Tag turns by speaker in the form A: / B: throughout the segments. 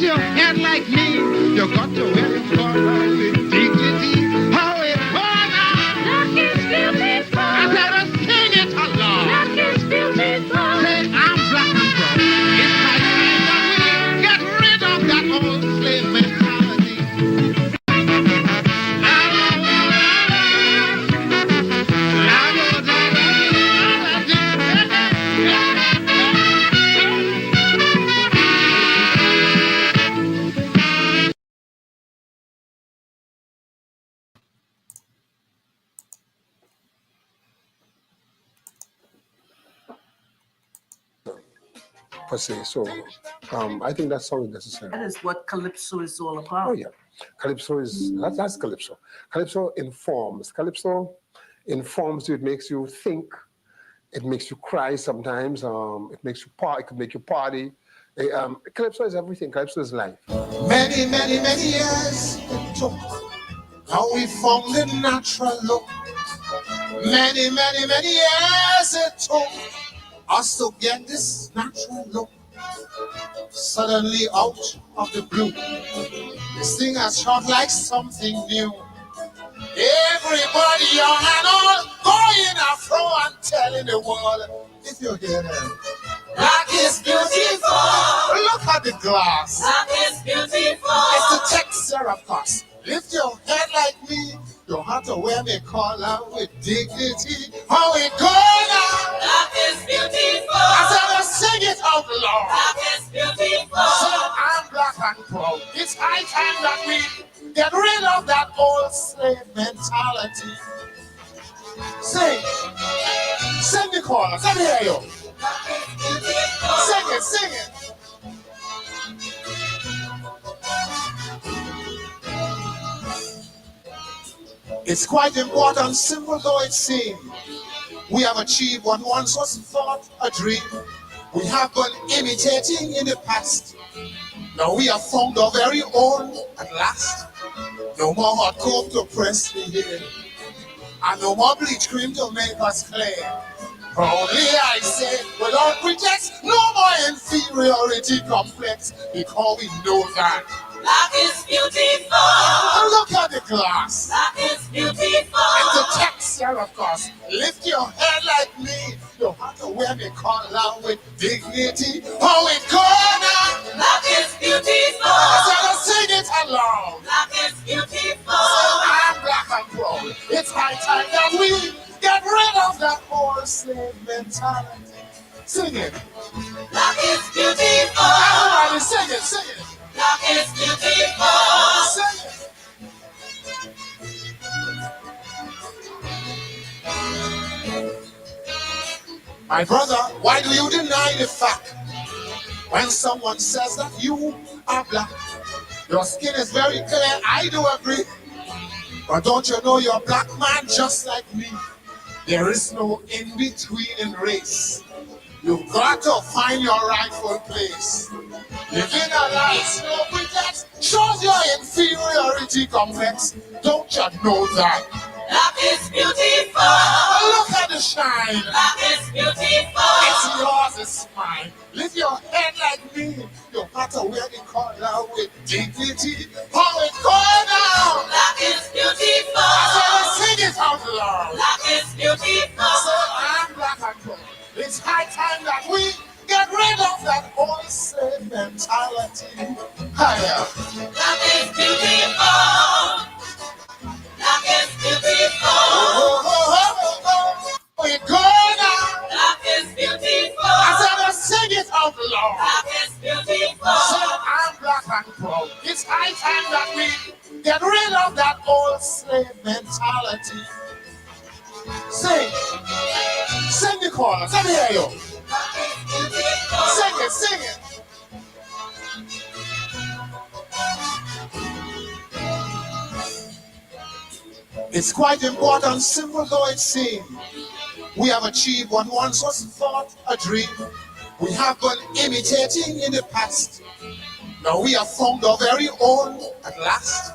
A: lift your head like me. You got to wear your clothes with dignity. How it was. Luck is beautiful. I said, sing it along. Luck is beautiful. Say, I'm black and brown. It's high time that we get rid of that old slave mentality.
B: Per se. So I think that song is necessary.
C: That is what Calypso is all
B: Oh
C: about.
B: yeah, Calypso is that's Calypso. Calypso informs. Calypso informs you. It makes you think. It makes you cry sometimes. It makes you party. It could make you party. Calypso is everything. Calypso is life.
D: Many, many, many years it took. How we found the natural look. Many, many, many years it took us to get this natural look. Suddenly out of the blue, this thing has shot like something new. Everybody young and old going afro and telling the world, if you hear them, black is beautiful. Look at the glass. Black is beautiful. It's the texture of us. Lift your head like me. You have to wear me collar with dignity. How it go now? Black is beautiful. I said, let's sing it out loud. Black is beautiful. So I'm black and proud. It's high time that we get rid of that old slave mentality. Sing the chorus. Let me hear you. Sing it. It's quite important, simple though it seems. We have achieved what once was thought a dream. We have been imitating in the past. Now we have found our very own at last. No more hot coke to press the hair, and no more bleach cream to make us clear. Proudly I say, without pretext, no more inferiority complex, because we know that black is beautiful. Look at the glass. Black is beautiful. It's the texture, of course. Lift your head like me. You have to wear me collar with dignity. How it go now? Black is beautiful. I said, sing it along. Black is beautiful. I'm black and proud. It's high time that we get rid of that old slave mentality. Sing it. Black is beautiful. Everybody sing it. Black is beautiful. Sing it. My brother, why do you deny the fact when someone says that you are black? Your skin is very clear, I do agree. But don't you know you're a black man just like me? There is no in-between in race. You've got to find your rightful place. Living a life no pretext shows your inferiority complex. Don't you know that? Black is beautiful. Look at the shine. Black is beautiful. It's yours, it's mine. Lift your head like me. You have to wear the collar with dignity. How it go down? Black is beautiful. I said, sing it out loud. Black is beautiful. So I'm black and proud. It's high time that we get rid of that old slave mentality. Higher. Black is beautiful. Black is beautiful. We go now. Black is beautiful. I said, let's sing it out loud. Black is beautiful. So I'm black and proud. It's high time that we get rid of that old slave mentality. Sing the chorus. Let me hear you. Sing it. It's quite important, simple though it seems. We have achieved what once was thought a dream. We have been imitating in the past. Now we have found our very own at last.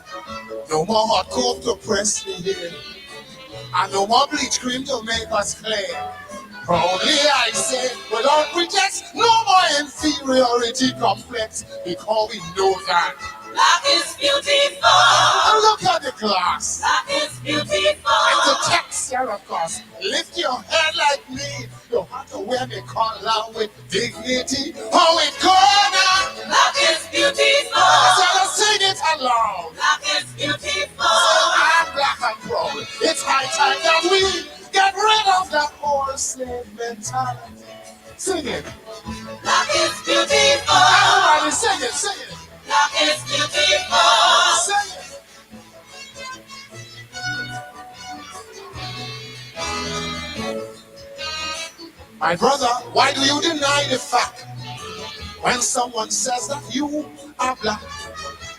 D: No more hot coke to press the hair, and no more bleach cream to make us clear. Proudly I say, without pretext, no more inferiority complex, because we know that
A: Black is beautiful.
D: look at the glass.
A: Black is beautiful.
D: It's a texture, of course. Lift your head like me. You have to wear the collar with dignity. Oh, it gonna.
A: Black is beautiful.
D: So sing it along.
A: Black is beautiful.
D: I'm black and proud. It's high time that we get rid of that old slave mentality. Sing it.
A: Black is beautiful.
D: Everybody sing it, sing it.
A: Black is beautiful.
D: Sing it. My brother, why do you deny the fact when someone says that you are black?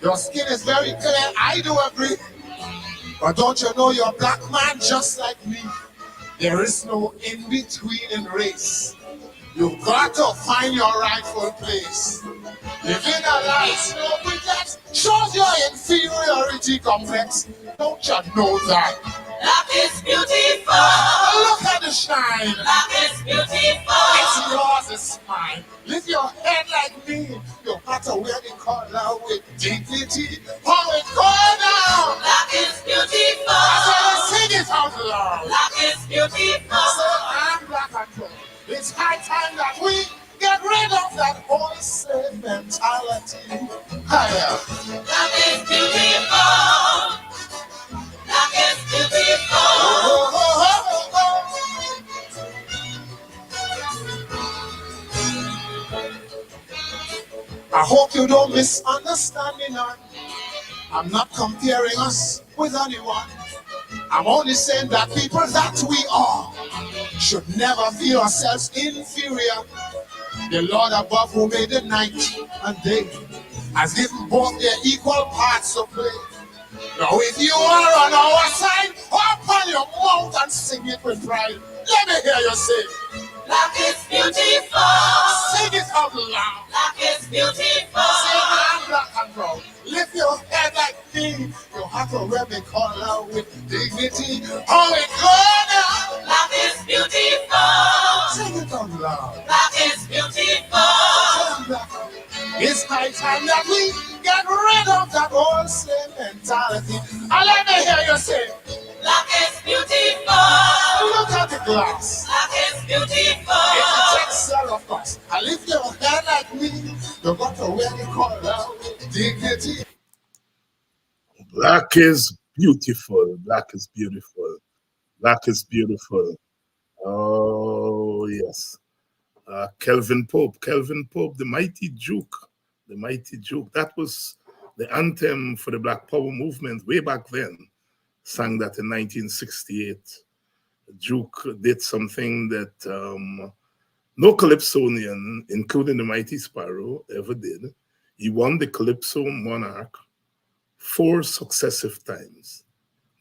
D: Your skin is very clear, I do agree. But don't you know you're a black man just like me? There is no in-between in race. You've got to find your rightful place. Living a life no pretext shows your inferiority complex. Don't you know that?
A: Black is beautiful.
D: Look at the shine.
A: Black is beautiful.
D: It's yours, it's mine. Lift your head like me. You have to wear the collar with dignity. Oh, it go down.
A: Black is beautiful.
D: I said, sing it out loud.
A: Black is beautiful.
D: So I'm black and proud. It's high time that we get rid of that whole slave mentality. Higher.
A: Black is beautiful. Black is beautiful.
D: Oh, oh, oh, oh. I hope you don't misunderstand me now. I'm not comparing us with anyone. I'm only saying that people that we are should never feel ourselves inferior. The Lord above who made the night and day has given both their equal parts to play. Now if you are on our side, open your mouth and sing it with pride. Let me hear you say,
A: Black is beautiful.
D: sing it out loud.
A: Black is beautiful.
D: Say, I'm black and proud. Lift your head like me. You have to wear the collar with dignity. Oh, it go down.
A: Black is beautiful.
D: Sing it out loud.
A: Black is beautiful.
D: I'm black. It's high time that we get rid of that old slave mentality. And let me hear you say,
A: Black is beautiful.
D: look at the glass.
A: Black is beautiful.
D: It's a texture, of course. And lift your head like me. You got to wear the collar with dignity.
C: Black is beautiful. Black is beautiful. Black is beautiful. Oh, yes. Kelvin Pope, the mighty Duke, the mighty Duke. That was the anthem for the Black Power movement way back then. Sang that in 1968. Duke did something that no Calypsonian, including the mighty Sparrow, ever did. He won the Calypso Monarch 4 successive times.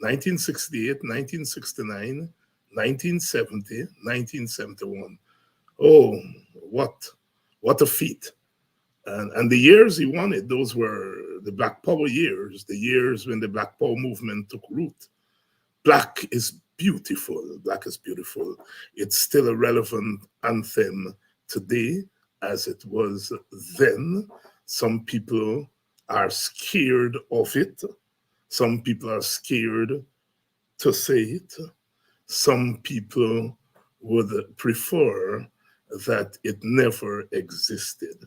C: 1968, 1969, 1970, 1971. Oh, what a feat. And the years he won it, those were the Black Power years, the years when the Black Power movement took root. Black is beautiful. Black is beautiful. It's still a relevant anthem today as it was then. Some people are scared of it. Some people are scared to say it. Some people would prefer that it never existed.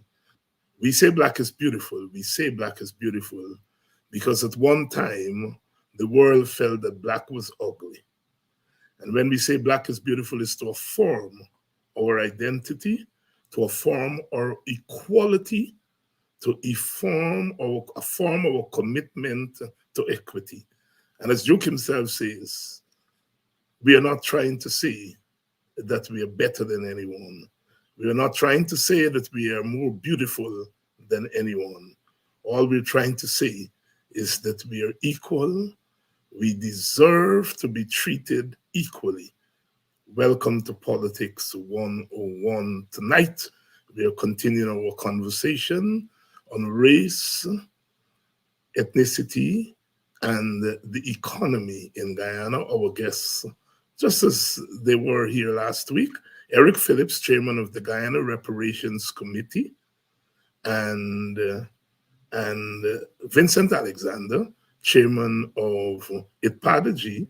C: We say black is beautiful. We say black is beautiful because at one time, the world felt that black was ugly. And when we say black is beautiful, it's to affirm our identity, to affirm our equality, to affirm our commitment to equity. And as Duke himself says, we are not trying to say that we are better than anyone. We are not trying to say that we are more beautiful than anyone. All we're trying to say is that we are equal. We deserve to be treated equally. Welcome to Politics 101. Tonight, we are continuing our conversation on race, ethnicity, and the economy in Guyana. Our guests, just as they were here last week, Eric Phillips, chairman of the Guyana Reparations Committee, and Vincent Alexander, chairman of ITPADG,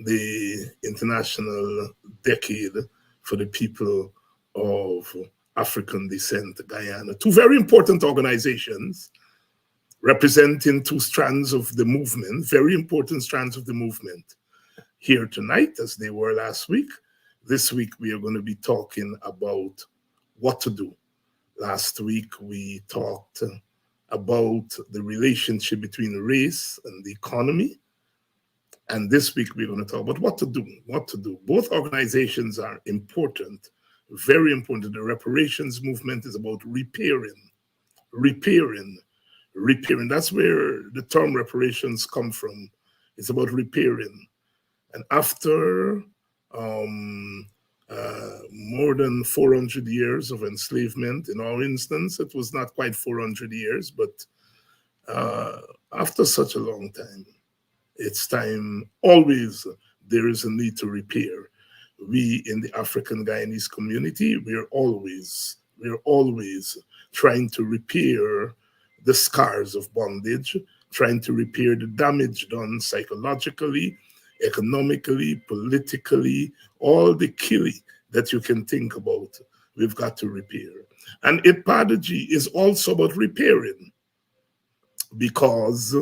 C: the International Decade for the People of African Descent, Guyana. Two very important organizations representing two strands of the movement, very important strands of the movement, here tonight, as they were last week. This week, we are going to be talking about what to do. Last week, we talked about the relationship between race and the economy. And this week, we're going to talk about what to do, what to do. Both organizations are important, very important. The reparations movement is about repairing. That's where the term reparations come from. It's about repairing. And after more than 400 years of enslavement, in our instance, it was not quite 400 years, but after such a long time, it's time, always there is a need to repair. We in the African Guyanese community, we're always trying to repair the scars of bondage, trying to repair the damage done psychologically, economically, politically, all the killing that you can think about, we've got to repair. And ITPADG is also about repairing because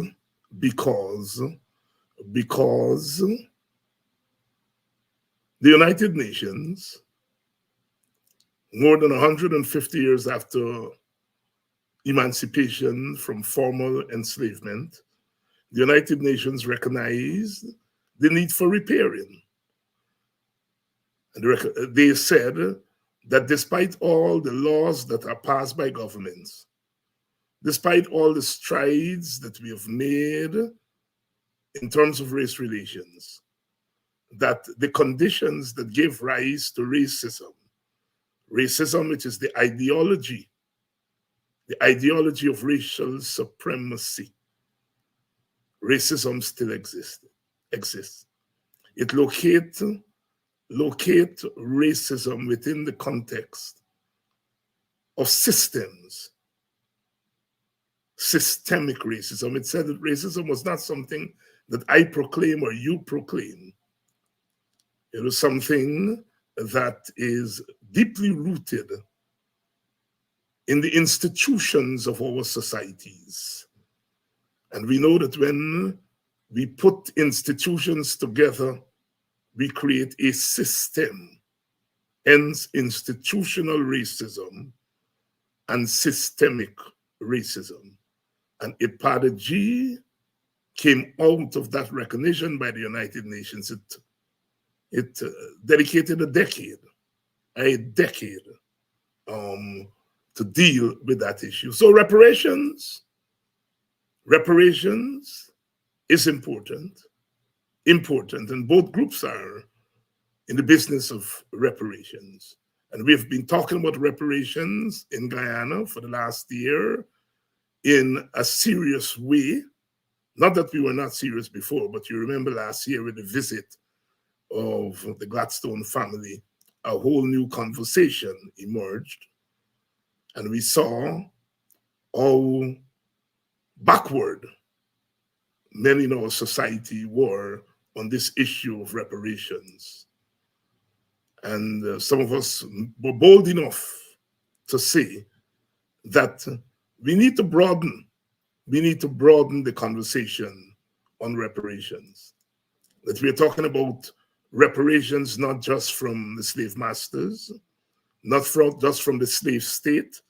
C: the United Nations, more than 150 years after emancipation from formal enslavement, the United Nations recognized the need for repairing. And they said that despite all the laws that are passed by governments, despite all the strides that we have made in terms of race relations, that the conditions that gave rise to racism, which is the ideology of racial supremacy, racism still exists. It locates racism within the context of systems, systemic racism. It said that racism was not something that I proclaim or you proclaim. It was something that is deeply rooted in the institutions of our societies. And we know that when we put institutions together, we create a system, hence institutional racism and systemic racism. And ITPADG came out of that recognition by the United Nations. It dedicated a decade to deal with that issue. So reparations is important, and both groups are in the business of reparations. And we've been talking about reparations in Guyana for the last year in a serious way. Not that we were not serious before, but you remember last year with the visit of the Gladstone family, a whole new conversation emerged. And we saw how backward many in our society were on this issue of reparations. And some of us were bold enough to say that we need to broaden the conversation on reparations. That we are talking about reparations not just from the slave masters, not just from the slave state,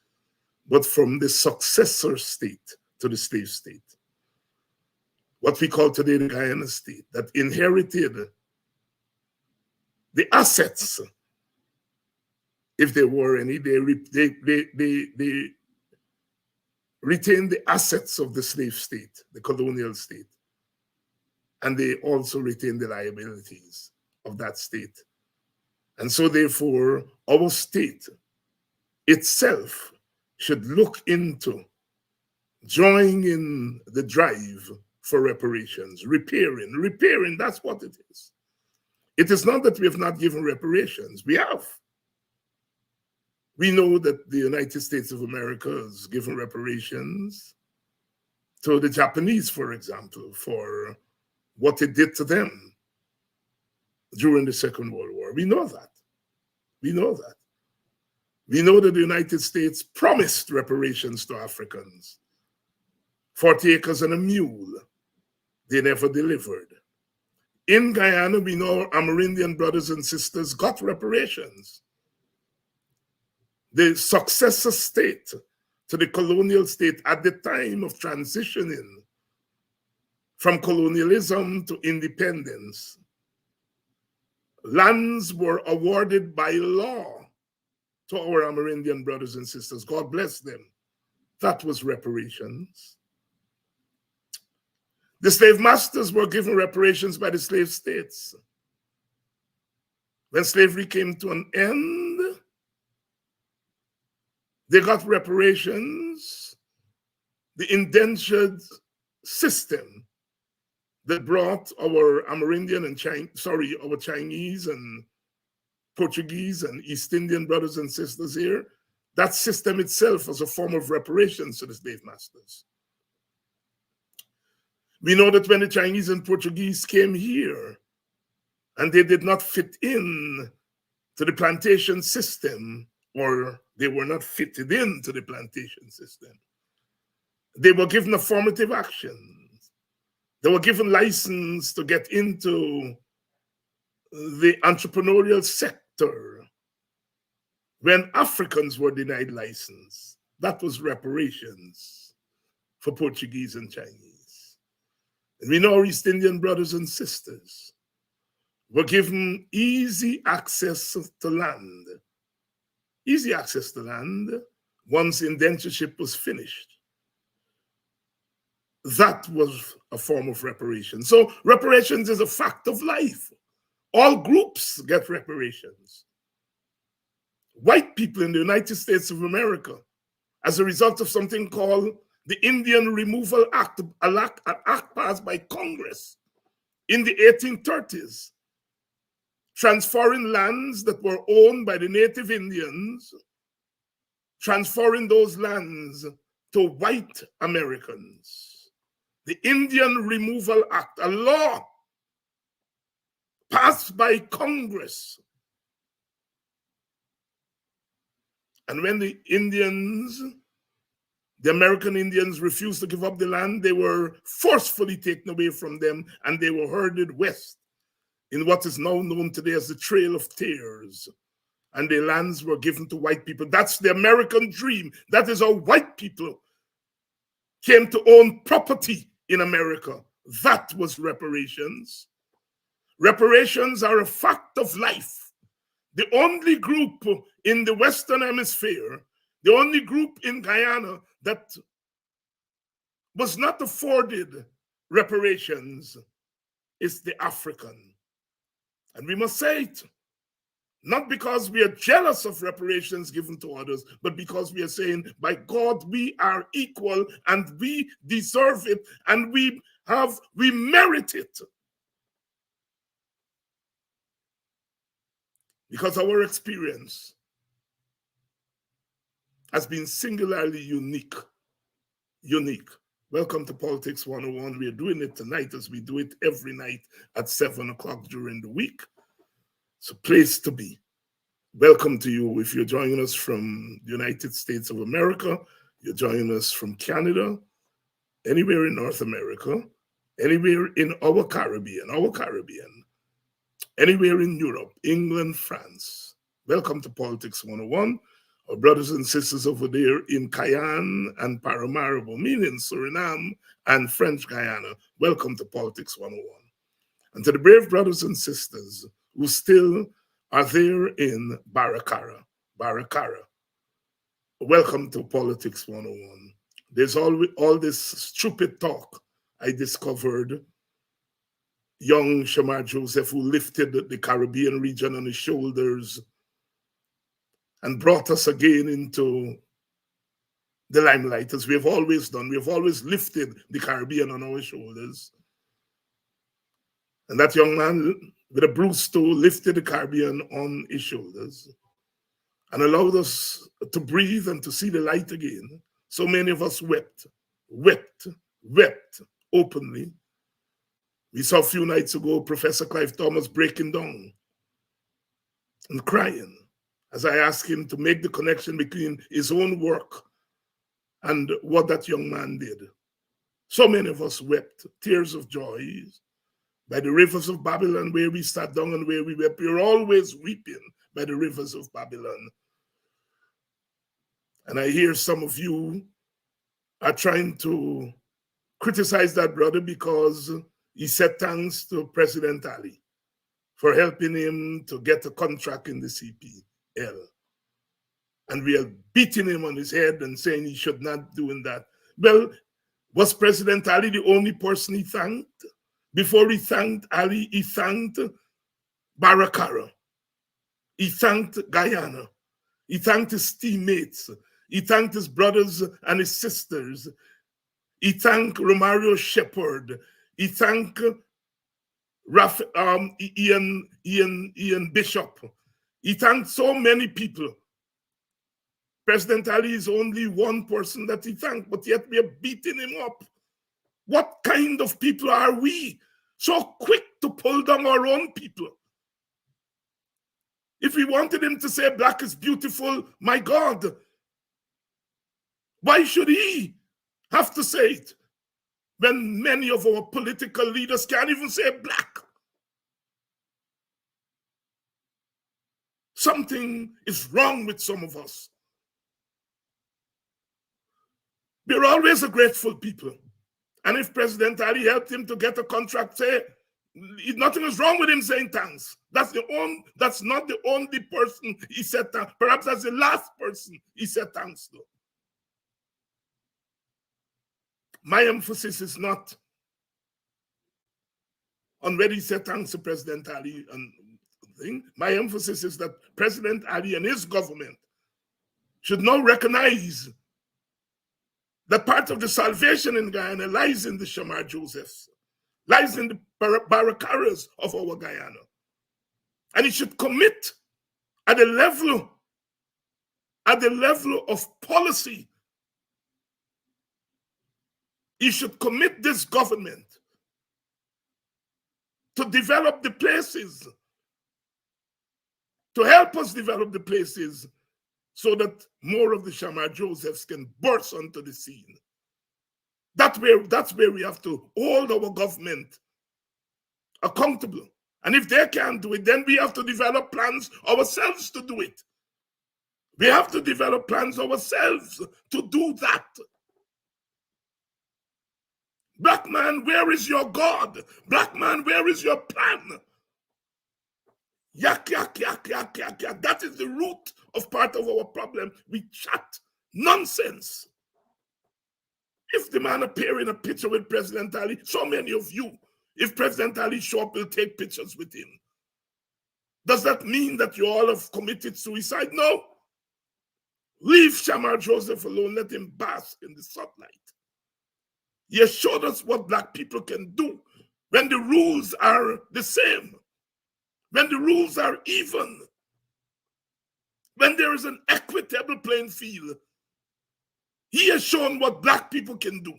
C: but from the successor state to the slave state. What we call today the Guyana state, that inherited the assets, if there were any, they retained the assets of the slave state, the colonial state, and they also retained the liabilities of that state. And so therefore, our state itself should look into joining in the drive for reparations, repairing, that's what it is. It is not that we have not given reparations, we have. We know that the United States of America has given reparations to the Japanese, for example, for what it did to them during the Second World War. We know that. We know that. We know that the United States promised reparations to Africans. 40 acres and a mule. They never delivered. In Guyana, we know our Amerindian brothers and sisters got reparations. The successor state to the colonial state at the time of transitioning from colonialism to independence, lands were awarded by law to our Amerindian brothers and sisters. God bless them. That was reparations. The slave masters were given reparations by the slave states. When slavery came to an end, they got reparations. The indentured system that brought our Amerindian and our Chinese and Portuguese and East Indian brothers and sisters here, that system itself was a form of reparations to the slave masters. We know that when the Chinese and Portuguese came here and they did not fit in to the plantation system, or they were not fitted into the plantation system, they were given affirmative action. They were given license to get into the entrepreneurial sector when Africans were denied license. That was reparations for Portuguese and Chinese. And we know our East Indian brothers and sisters were given easy access to land. Easy access to land once indentureship was finished. That was a form of reparation. So reparations is a fact of life. All groups get reparations. White people in the United States of America, as a result of something called the Indian Removal Act, an act passed by Congress in the 1830s, transferring lands that were owned by the native Indians, transferring those lands to white Americans. The Indian Removal Act, a law passed by Congress. And when the Indians, the American Indians, refused to give up the land, they were forcefully taken away from them and they were herded west in what is now known today as the Trail of Tears. And the lands were given to white people. That's the American dream. That is how white people came to own property in America. That was reparations. Reparations are a fact of life. The only group in the Western Hemisphere, the only group in Guyana that was not afforded reparations is the African. And we must say it, not because we are jealous of reparations given to others, but because we are saying, by God, we are equal and we deserve it and we merit it. Because our experience has been singularly unique. Unique. Welcome to Politics 101. We are doing it tonight as we do it every night at 7 o'clock during the week. It's a place to be. Welcome to you. If you're joining us from the United States of America, you're joining us from Canada, anywhere in North America, anywhere in our Caribbean, anywhere in Europe, England, France. Welcome to Politics 101. Our brothers and sisters over there in Cayenne and Paramaribo, meaning Suriname and French Guyana. Welcome to Politics 101. And to the brave brothers and sisters who still are there in Baracara. Welcome to Politics 101. There's all this stupid talk. I discovered young Shamar Joseph, who lifted the Caribbean region on his shoulders and brought us again into the limelight, as we have always done. We have always lifted the Caribbean on our shoulders. And that young man with a blue stool lifted the Caribbean on his shoulders. and allowed us to breathe and to see the light again, so many of us wept openly. We saw a few nights ago Professor Clive Thomas breaking down and crying as I asked him to make the connection between his own work and what that young man did. So many of us wept tears of joy by the rivers of Babylon, where we sat down and where we wept. We were always weeping by the rivers of Babylon. And I hear some of you are trying to criticize that brother because he said thanks to President Ali for helping him to get a contract in the CPL. And we are beating him on his head and saying he should not doing that. Well, was President Ali the only person he thanked? Before he thanked Ali, he thanked Barakara. He thanked Guyana. He thanked his teammates. He thanked his brothers and his sisters. He thanked Romario Shepherd. He thanked Ian Bishop. He thanked so many people. President Ali is only one person that he thanked, but yet we are beating him up. What kind of people are we? So quick to pull down our own people. If we wanted him to say black is beautiful, my God, why should he have to say it when many of our political leaders can't even say black? Something is wrong with some of us. We're always a grateful people. And if President Ali helped him to get a contract, say, nothing is wrong with him saying thanks. That's not the only person he said thanks. Perhaps that's the last person he said thanks to. My emphasis is not on whether he said thanks to President Ali and thing. My emphasis is that President Ali and his government should now recognize that part of the salvation in Guyana lies in the Shamar Josephs, lies in the Barakaras of our Guyana. And he should commit at the level of policy. He should commit this government to develop the places, to help us develop the places so that more of the Shamar Josephs can burst onto the scene. That's where we have to hold our government accountable. And if they can't do it, then we have to develop plans ourselves to do it. We have to develop plans ourselves to do that. Black man, where is your God? Black man, where is your plan? Yak, yak, yak, yak, yak, yak. That is the root of part of our problem. We chat nonsense. If the man appear in a picture with President Ali, so many of you, if President Ali show up, will take pictures with him. Does that mean that you all have committed suicide? No. Leave Shamar Joseph alone. Let him bask in the sunlight. He has showed us what black people can do when the rules are the same, when the rules are even, when there is an equitable playing field. He has shown what black people can do.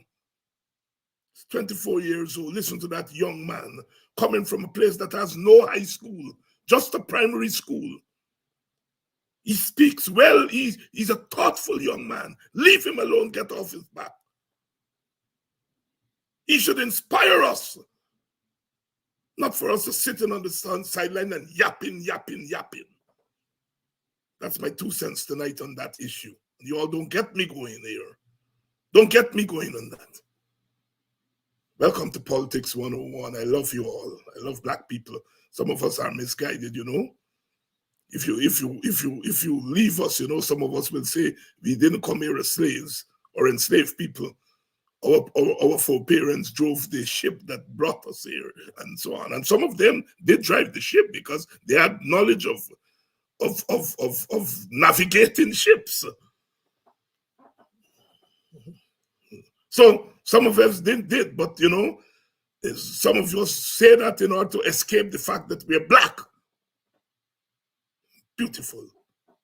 C: He's 24 years old. Listen to that young man coming from a place that has no high school, just a primary school. He speaks well. He's a thoughtful young man. Leave him alone. Get off his back. He should inspire us, not for us to sitting on the sideline and yapping. That's my 2 cents tonight on that issue. You all don't get me going here. Don't get me going on that. Welcome to Politics 101. I love you all. I love black people. Some of us are misguided, you know. If you leave us, you know, some of us will say we didn't come here as slaves or enslaved people. Our foreparents drove the ship that brought us here, and so on. And some of them did drive the ship because they had knowledge of navigating ships. So some of us did, but you know, some of us say that in order to escape the fact that we're black. Beautiful.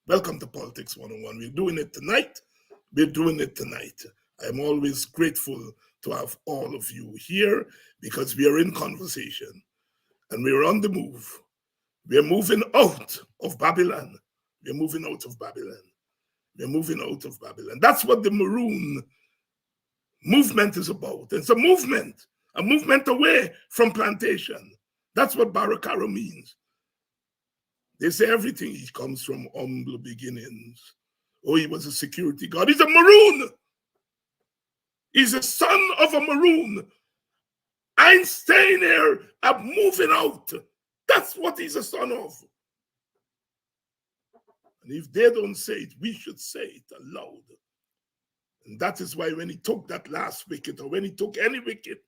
C: Welcome to Politics 101. We're doing it tonight. We're doing it tonight. I'm always grateful to have all of you here because we are in conversation and we're on the move. We're moving out of Babylon. We're moving out of Babylon. We're moving out of Babylon. That's what the Maroon movement is about. It's a movement away from plantation. That's what Barakara means. They say everything he comes from humble beginnings. Oh, he was a security guard. He's a Maroon. He's a son of a Maroon. Einstein here are moving out. That's what he's a son of. And if they don't say it, we should say it aloud. And that is why when he took that last wicket, or when he took any wicket,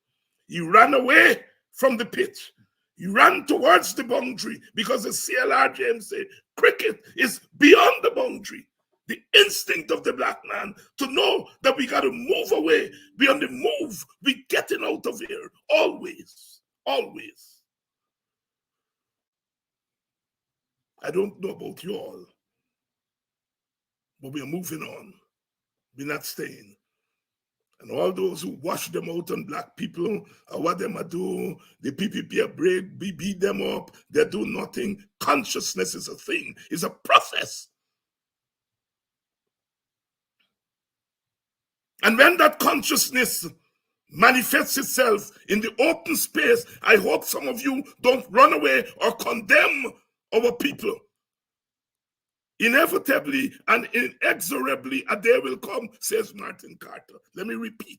C: he ran away from the pitch. He ran towards the boundary because the CLR James said cricket is beyond the boundary. The instinct of the black man to know that we got to move away. Beyond the move, we getting out of here. Always. Always. I don't know about you all, but we are moving on. We're not staying. And all those who wash them out on black people, or what them a do, the PPP are break, beat them up, they do nothing. Consciousness is a thing, it's a process. And when that consciousness manifests itself in the open space, I hope some of you don't run away or condemn our people. Inevitably and inexorably a day will come, says Martin Carter. Let me repeat.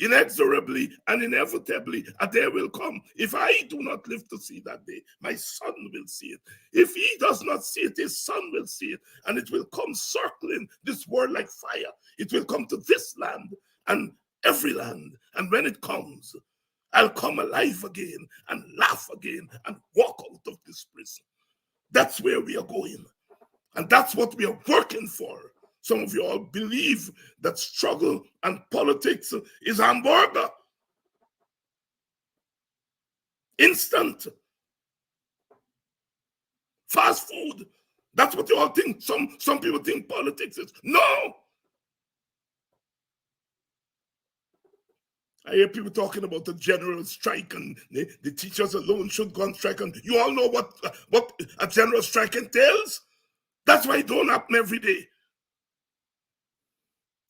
C: Inexorably and inevitably a day will come. If I do not live to see that day, my son will see it. If he does not see it, his son will see it. And it will come circling this world like fire. It will come to this land and every land. And when it comes, I'll come alive again and laugh again and walk out of this prison. That's where we are going. And that's what we are working for. Some of you all believe that struggle and politics is hamburger. Instant. Fast food. That's what you all think. Some people think politics is. No. I hear people talking about the general strike and the teachers alone should go on strike. And you all know what a general strike entails? That's why it don't happen every day.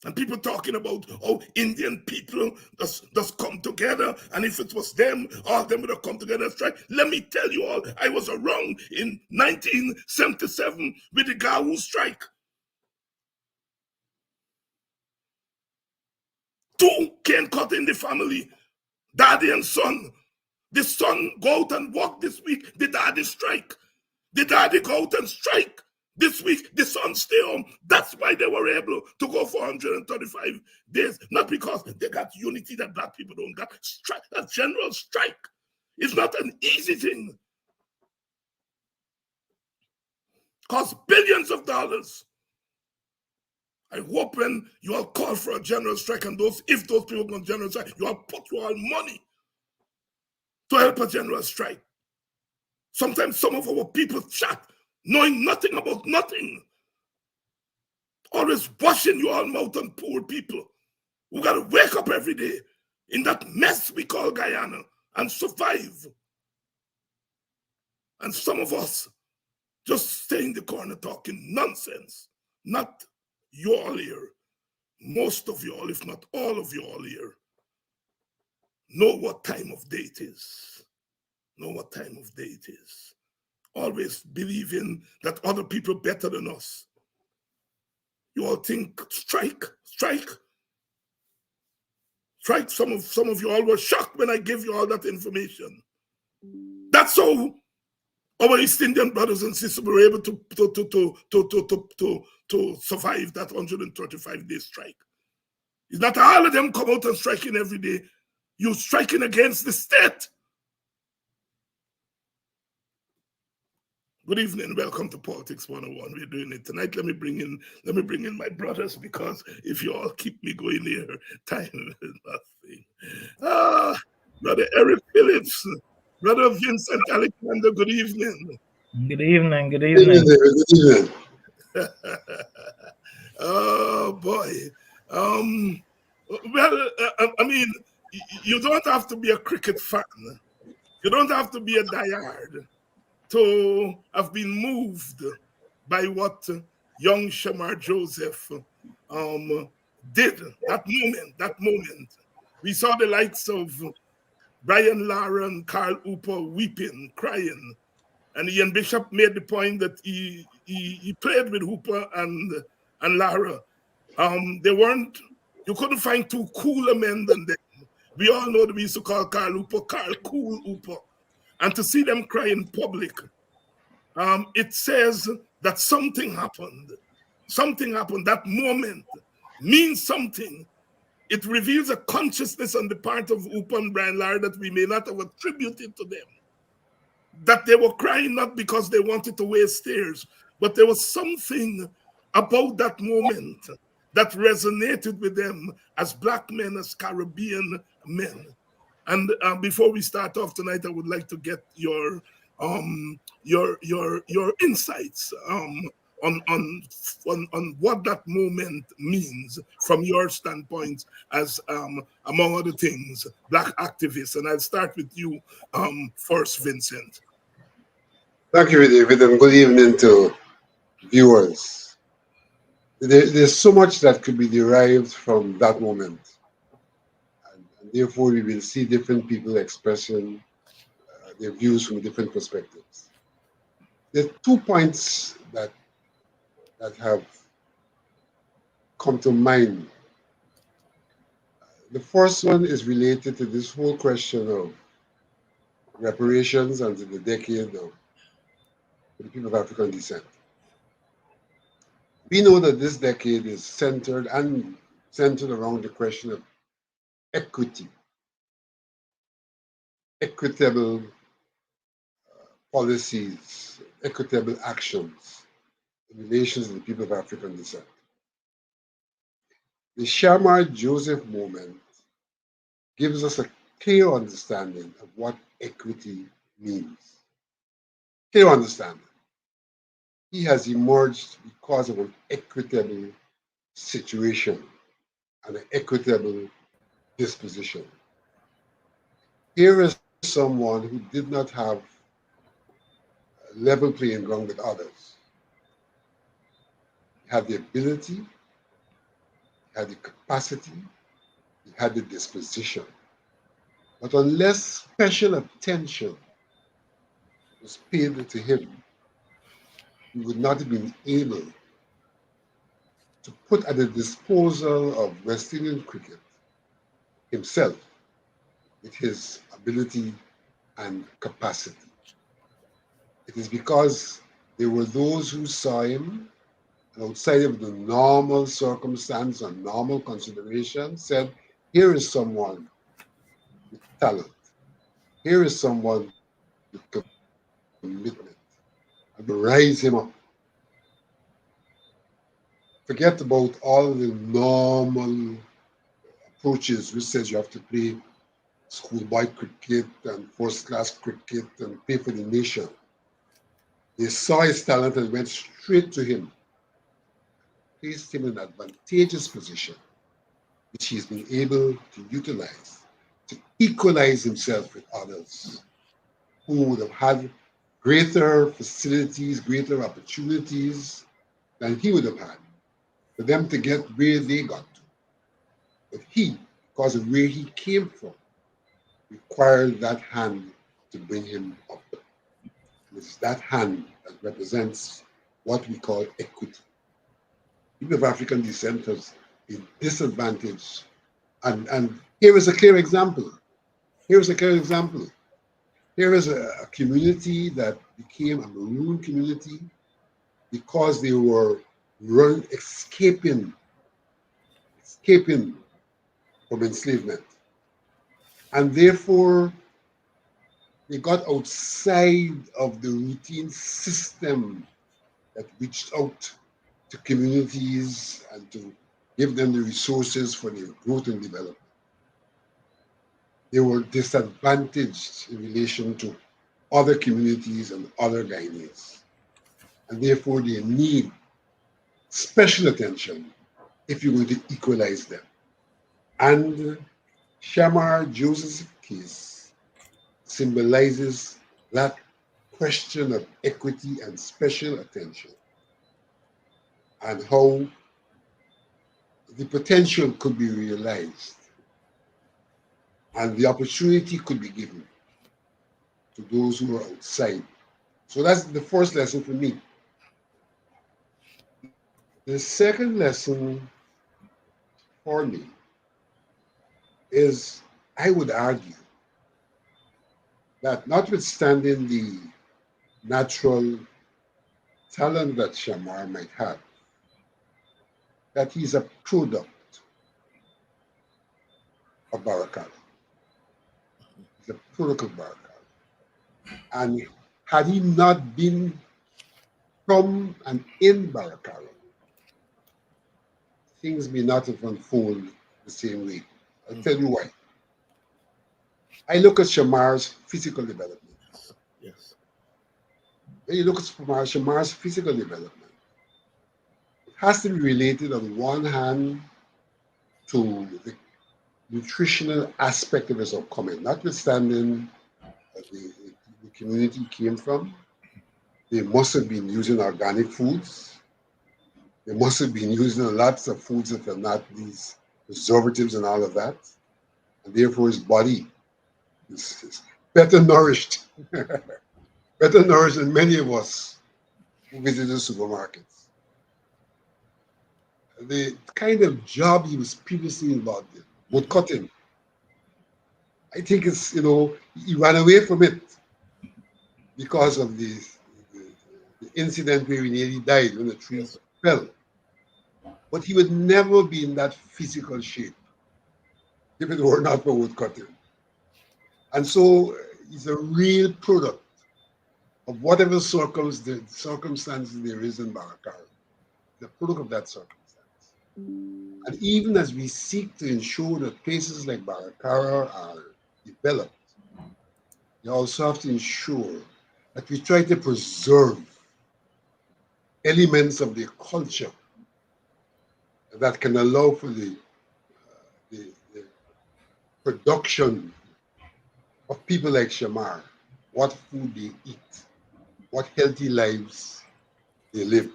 C: And people talking about, oh, Indian people just come together, and if it was them, all of them would have come together and strike. Let me tell you all, I was around in 1977 with the Guyana strike. 2 cane cut in the family, daddy and son. The son go out and walk this week, the daddy strike. The daddy go out and strike. This week, the son stay home. That's why they were able to go for 135 days. Not because they got unity that black people don't got. Strike, a general strike is not an easy thing. Costs billions of dollars. I hope when you all call for a general strike and if those people go on general strike, you all put your all money to help a general strike. Sometimes some of our people chat knowing nothing about nothing. Always washing your mouth on poor people who got to wake up every day in that mess we call Guyana and survive. And some of us just stay in the corner talking nonsense. Not you all here. Most of you all, if not all of you all here, know what time of day it is. Know what time of day it is. Always believing that other people are better than us. You all think strike. Some of you all were shocked when I gave you all that information. That's how our East Indian brothers and sisters were able to survive that 135-day strike. It's not all of them come out and striking every day. You're striking against the state. Good evening, welcome to Politics 101. We're doing it tonight. Let me bring in my brothers, because if you all keep me going here, time is nothing. Brother Eric Phillips, Brother Vincent Alexander, good evening.
E: Good evening.
B: Good evening.
C: Oh boy. Well, I mean, you don't have to be a cricket fan. You don't have to be a diehard to have been moved by what young Shamar Joseph um, did. That moment. We saw the likes of Brian Lara and Carl Hooper weeping, crying. And Ian Bishop made the point that he played with Hooper and Lara. They weren't, you couldn't find two cooler men than them. We all know that we used to call Carl Hooper Carl Cool Hooper. And to see them cry in public, it says that something happened. Something happened. That moment means something. It reveals a consciousness on the part of Hooper and Brian Lara that we may not have attributed to them. That they were crying not because they wanted to waste tears, but there was something about that moment that resonated with them as Black men, as Caribbean men. And before we start off tonight, I would like to get your insights on what that moment means from your standpoint as among other things, Black activists. And I'll start with you first, Vincent.
E: Thank you, David, and good evening to viewers. There's so much that could be derived from that moment, and therefore we will see different people expressing their views from different perspectives. There are 2 points that have come to mind. The first one is related to this whole question of reparations and to the decade of the people of African descent. We know that this decade is centered around the question of equity, equitable policies, equitable actions in relation to the people of African descent. The Shamar Joseph moment gives us a clear understanding of what equity means. Clear understanding. He has emerged because of an equitable situation and an equitable disposition. Here is someone who did not have a level playing ground with others. He had the ability, he had the capacity, he had the disposition. But unless special attention was paid to him, he would not have been able to put at the disposal of West Indian cricket himself with his ability and capacity. It is because there were those who saw him and outside of the normal circumstance and normal consideration said, here is someone with talent. Here is someone with commitment. I will rise him up. Forget about all the normal approaches which says you have to play schoolboy cricket and first-class cricket and play for the nation. They saw his talent and went straight to him, placed him in an advantageous position, which he's been able to utilize to equalize himself with others who would have had greater facilities, greater opportunities than he would have had for them to get where they got to. But he, because of where he came from, required that hand to bring him up. And it's that hand that represents what we call equity. People of African descent has been disadvantaged. And here is a clear example. Here is a clear example. Here is a community that became a maroon community because they were escaping from enslavement. And therefore, they got outside of the routine system that reached out to communities and to give them the resources for their growth and development. They were disadvantaged in relation to other communities and other Guyanese. And therefore, their need special attention if you're going to equalize them. And Shamar Joseph's case symbolizes that question of equity and special attention, and how the potential could be realized and the opportunity could be given to those who are outside. So that's the first lesson for me. The second lesson for me is, I would argue that notwithstanding the natural talent that Shamar might have, that he's a product of Barakala. He's a product of Barakala. And had he not been from and in Barakala, things may not have unfolded the same way. I'll tell you why. I look at Shamar's physical development.
C: Yes.
E: When you look at Shamar's physical development, it has to be related on one hand to the nutritional aspect of his upcoming, notwithstanding the community he came from. They must have been using organic foods. They must have been using lots of foods that are not these preservatives and all of that. And therefore his body is better nourished, better nourished than many of us who visit the supermarkets. The kind of job he was previously involved in, wood cutting, I think it's, he ran away from it because of the incident where he nearly died when the tree
C: Yes.
E: fell. But he would never be in that physical shape if it were not for wood cutting. And so he's a real product of whatever circumstances there is in Barakara, the product of that circumstance. And even as we seek to ensure that places like Barakara are developed, we also have to ensure that we try to preserve elements of the culture that can allow for the production of people like Shamar, what food they eat, what healthy lives they live.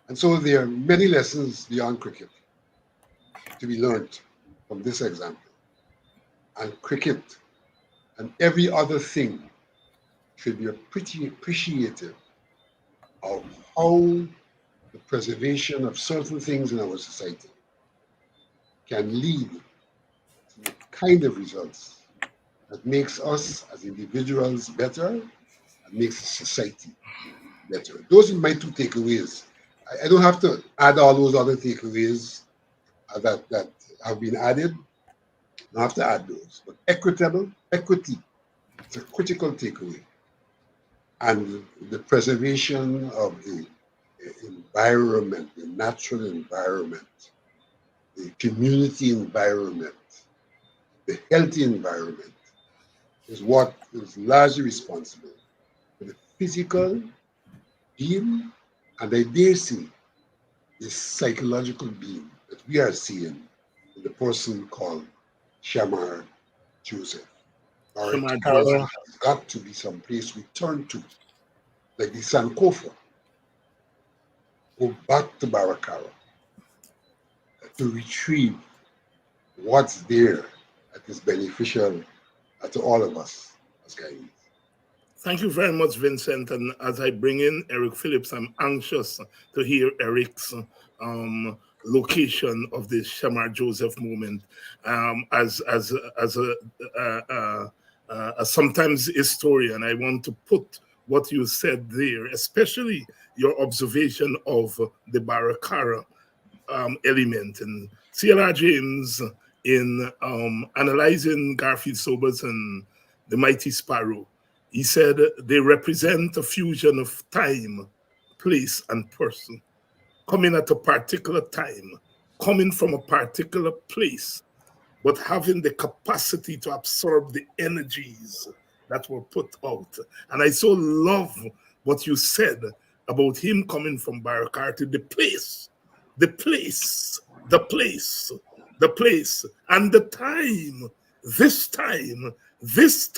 E: And so there are many lessons beyond cricket to be learned from this example. And cricket and every other thing should be pretty appreciative of how the preservation of certain things in our society can lead to the kind of results that makes us as individuals better and makes society better. Those are my two takeaways. I don't have to add all those other takeaways that have been added. I don't have to add those. But equity, it's a critical takeaway. And the preservation of the environment, the natural environment, the community environment, the healthy environment is what is largely responsible for the physical being, and I dare say the psychological being that we are seeing in the person called Shamar Joseph.
C: Shamar
E: Barakara
C: Joseph.
E: has got to be some place we turn to, like the Sankofa. Go back to Barakara to retrieve what's there that is beneficial to all of us as Guyanese.
C: Thank you very much, Vincent. And as I bring in Eric Phillips, I'm anxious to hear Eric's location of the Shamar Joseph movement. As sometimes historian, I want to put what you said there, especially your observation of the Barakara element. And C.L.R. James, in analyzing Garfield Sobers and the Mighty Sparrow, he said they represent a fusion of time, place, and person, coming at a particular time, coming from a particular place, but having the capacity to absorb the energies that were put out. And I so love what you said about him coming from Barakar to the place, the place, the place, the place, and the time, this time, this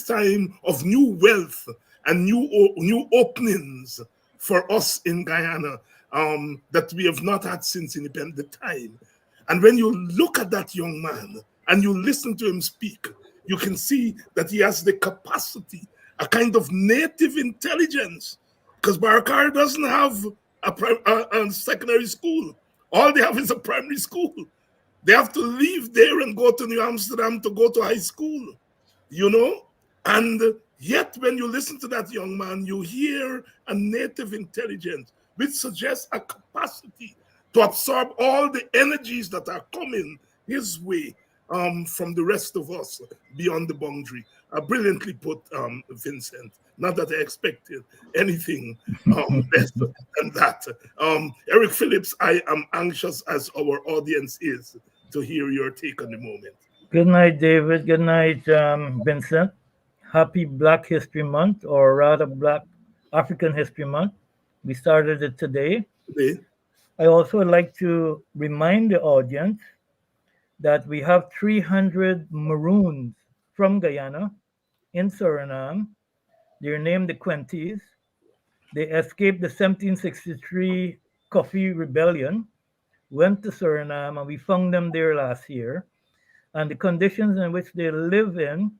C: time of new wealth and new openings for us in Guyana, that we have not had since independent time. And when you look at that young man and you listen to him speak, you can see that he has the capacity, a kind of native intelligence, because Barakar doesn't have a secondary school. All they have is a primary school. They have to leave there and go to New Amsterdam to go to high school, you know? And yet, when you listen to that young man, you hear a native intelligence, which suggests a capacity to absorb all the energies that are coming his way from the rest of us beyond the boundary. Brilliantly put, Vincent. Not that I expected anything less than that. Eric Phillips, I am anxious, as our audience is, to hear your take on the moment.
F: Good night, David. Good night, Vincent. Happy Black History Month, or rather, Black African History Month. We started it today.
C: Today,
F: I also would like to remind the audience that we have 300 Maroons from Guyana in Suriname. They're named the Quenties. They escaped the 1763 Coffee Rebellion, went to Suriname, and we found them there last year. And the conditions in which they live in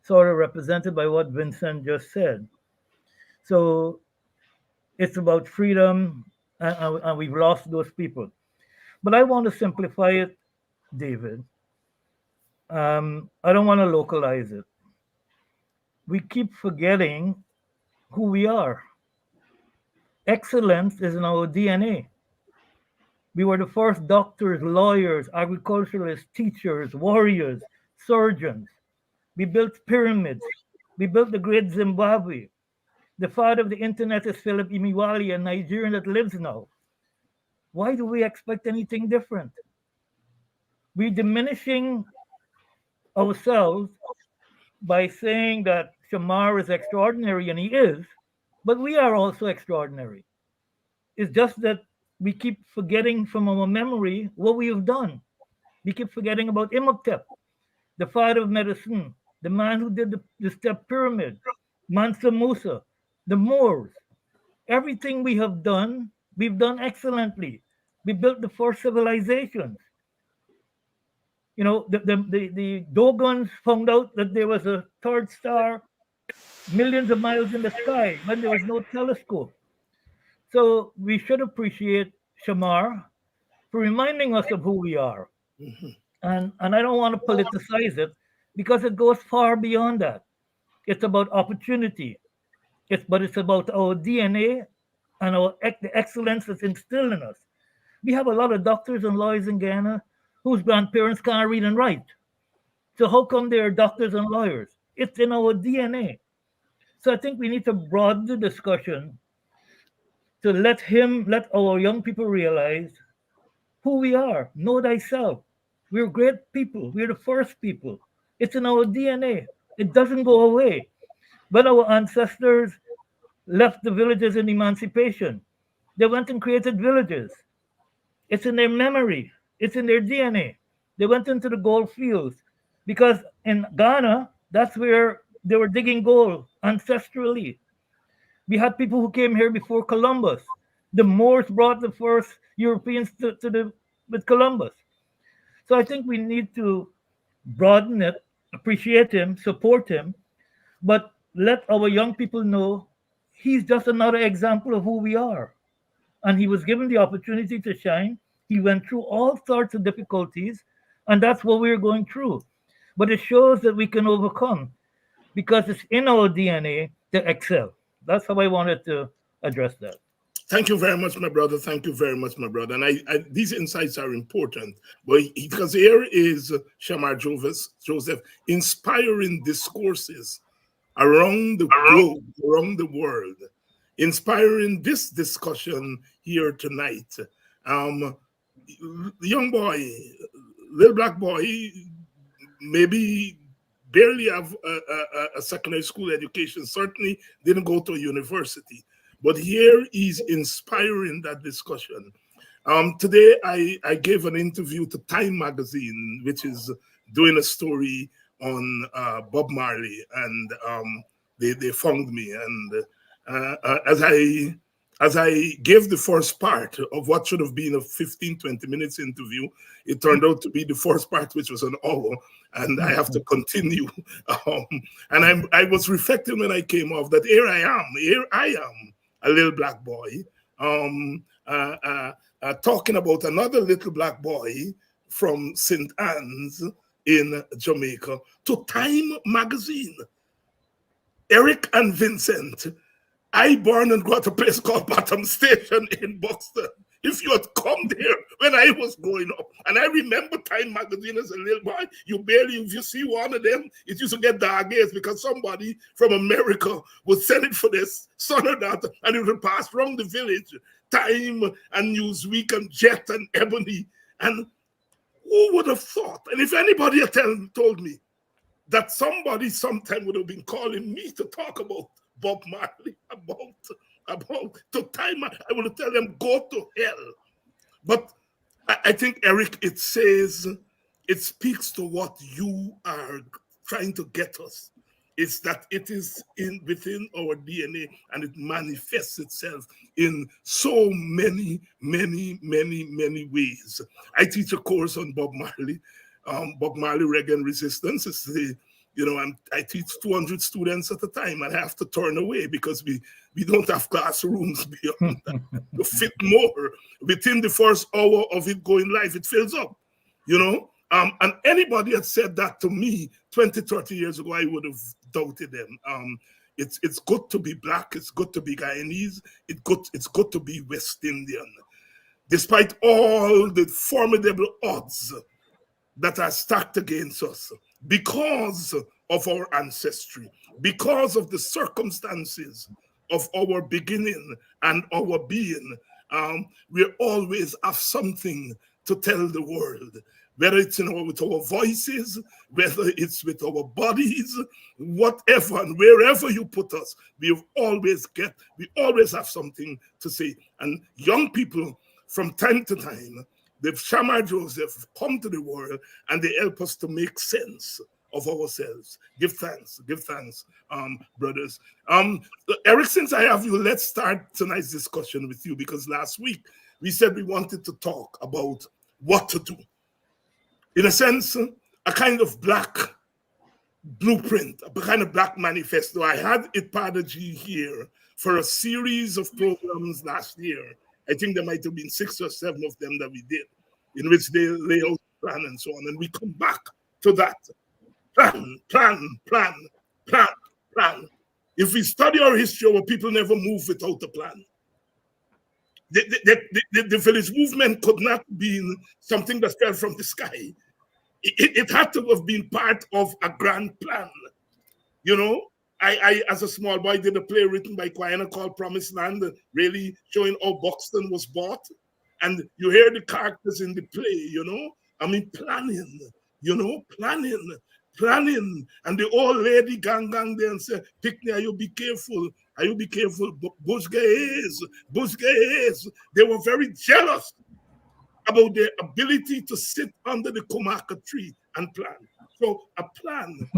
F: sort of represented by what Vincent just said. So it's about freedom, and we've lost those people. But I want to simplify it, David. I don't want to localize it. We keep forgetting who we are. Excellence is in our DNA. We were the first doctors, lawyers, agriculturalists, teachers, warriors, surgeons. We built pyramids. We built the great Zimbabwe. The father of the internet is Philip Imiwali, a Nigerian that lives now. Why do we expect anything different? We're diminishing ourselves by saying that Shamar is extraordinary, and he is, but we are also extraordinary. It's just that we keep forgetting from our memory what we have done. We keep forgetting about Imhotep, the father of medicine, the man who did the step pyramid, Mansa Musa, the Moors. Everything we have done, we've done excellently. We built the first civilizations. You know, the Dogons found out that there was a third star millions of miles in the sky when there was no telescope. So we should appreciate Shamar for reminding us of who we are. And I don't want to politicize it because it goes far beyond that. It's about opportunity. It's about our DNA and the excellence that's instilled in us. We have a lot of doctors and lawyers in Guyana whose grandparents can't read and write. So how come they are doctors and lawyers? It's in our DNA. So I think we need to broaden the discussion to let our young people realize who we are. Know thyself. We're great people. We're the first people. It's in our DNA. It doesn't go away. When our ancestors left the villages in emancipation, they went and created villages. It's in their memory. It's in their DNA. They went into the gold fields because in Ghana, that's where they were digging gold ancestrally. We had people who came here before Columbus. The Moors brought the first Europeans with Columbus. So I think we need to broaden it, appreciate him, support him, but let our young people know he's just another example of who we are. And he was given the opportunity to shine. He went through all sorts of difficulties, and that's what we're going through. But it shows that we can overcome because it's in our DNA to excel. That's how I wanted to address that.
C: Thank you very much, my brother. Thank you very much, my brother. And these insights are important, but because here is Shamar Joseph inspiring discourses around the globe, around the world, inspiring this discussion here tonight. Young boy, little black boy, maybe barely have a secondary school education, certainly didn't go to a university. but here he's inspiring that discussion. Today, I gave an interview to Time Magazine, which is doing a story on Bob Marley, and they found me. And as I gave the first part of what should have been a 15, 20 minutes interview, it turned out to be the first part, which was an hour, and I have to continue. And I was reflecting when I came off that here I am, a little black boy, talking about another little black boy from St. Anne's in Jamaica to Time Magazine. Eric and Vincent, I born and grew up at a place called Bottom Station in Buxton. If you had come there when I was growing up, and I remember Time Magazine as a little boy, if you see one of them, it used to get dog ears because somebody from America would send it for their son or daughter, and it would pass around the village. Time and Newsweek and Jet and Ebony. And who would have thought? And if anybody had told me that somebody sometime would have been calling me to talk about Bob Marley, about to Time, I would tell them, go to hell. But I think, Eric, it speaks to what you are trying to get us. It's that it is within our DNA, and it manifests itself in so many, many, many, many ways. I teach a course on Bob Marley, Reggae and Resistance. It's I teach 200 students at a time, and I have to turn away because we don't have classrooms beyond that to fit more. Within the first hour of it going live, it fills up, And anybody had said that to me 20, 30 years ago, I would have doubted them. It's good to be black. It's good to be Guyanese. It's good to be West Indian. Despite all the formidable odds that are stacked against us, because of our ancestry, because of the circumstances of our beginning and our being, we always have something to tell the world, whether it's with our voices, whether it's with our bodies, whatever and wherever you put us, we always have something to say. And young people, from time to time, the Shammai Joseph come to the world and they help us to make sense of ourselves. Give thanks, brothers. Eric, since I have you, let's start tonight's discussion with you, because last week we said we wanted to talk about what to do. In a sense, a kind of black blueprint, a kind of black manifesto. I had Ipadaji here for a series of programs last year. I think there might have been 6 or 7 of them that we did, in which they lay out the plan and so on. And we come back to that. Plan. If we study our history, our people never move without a plan. The village movement could not be something that fell from the sky. It had to have been part of a grand plan. I, as a small boy, did a play written by Guyana called Promised Land, really showing how Buxton was bought. And you hear the characters in the play, planning. And the old lady gang there and say, Picnic, you be careful. Bush guys. They were very jealous about their ability to sit under the Komaka tree and plan. So a plan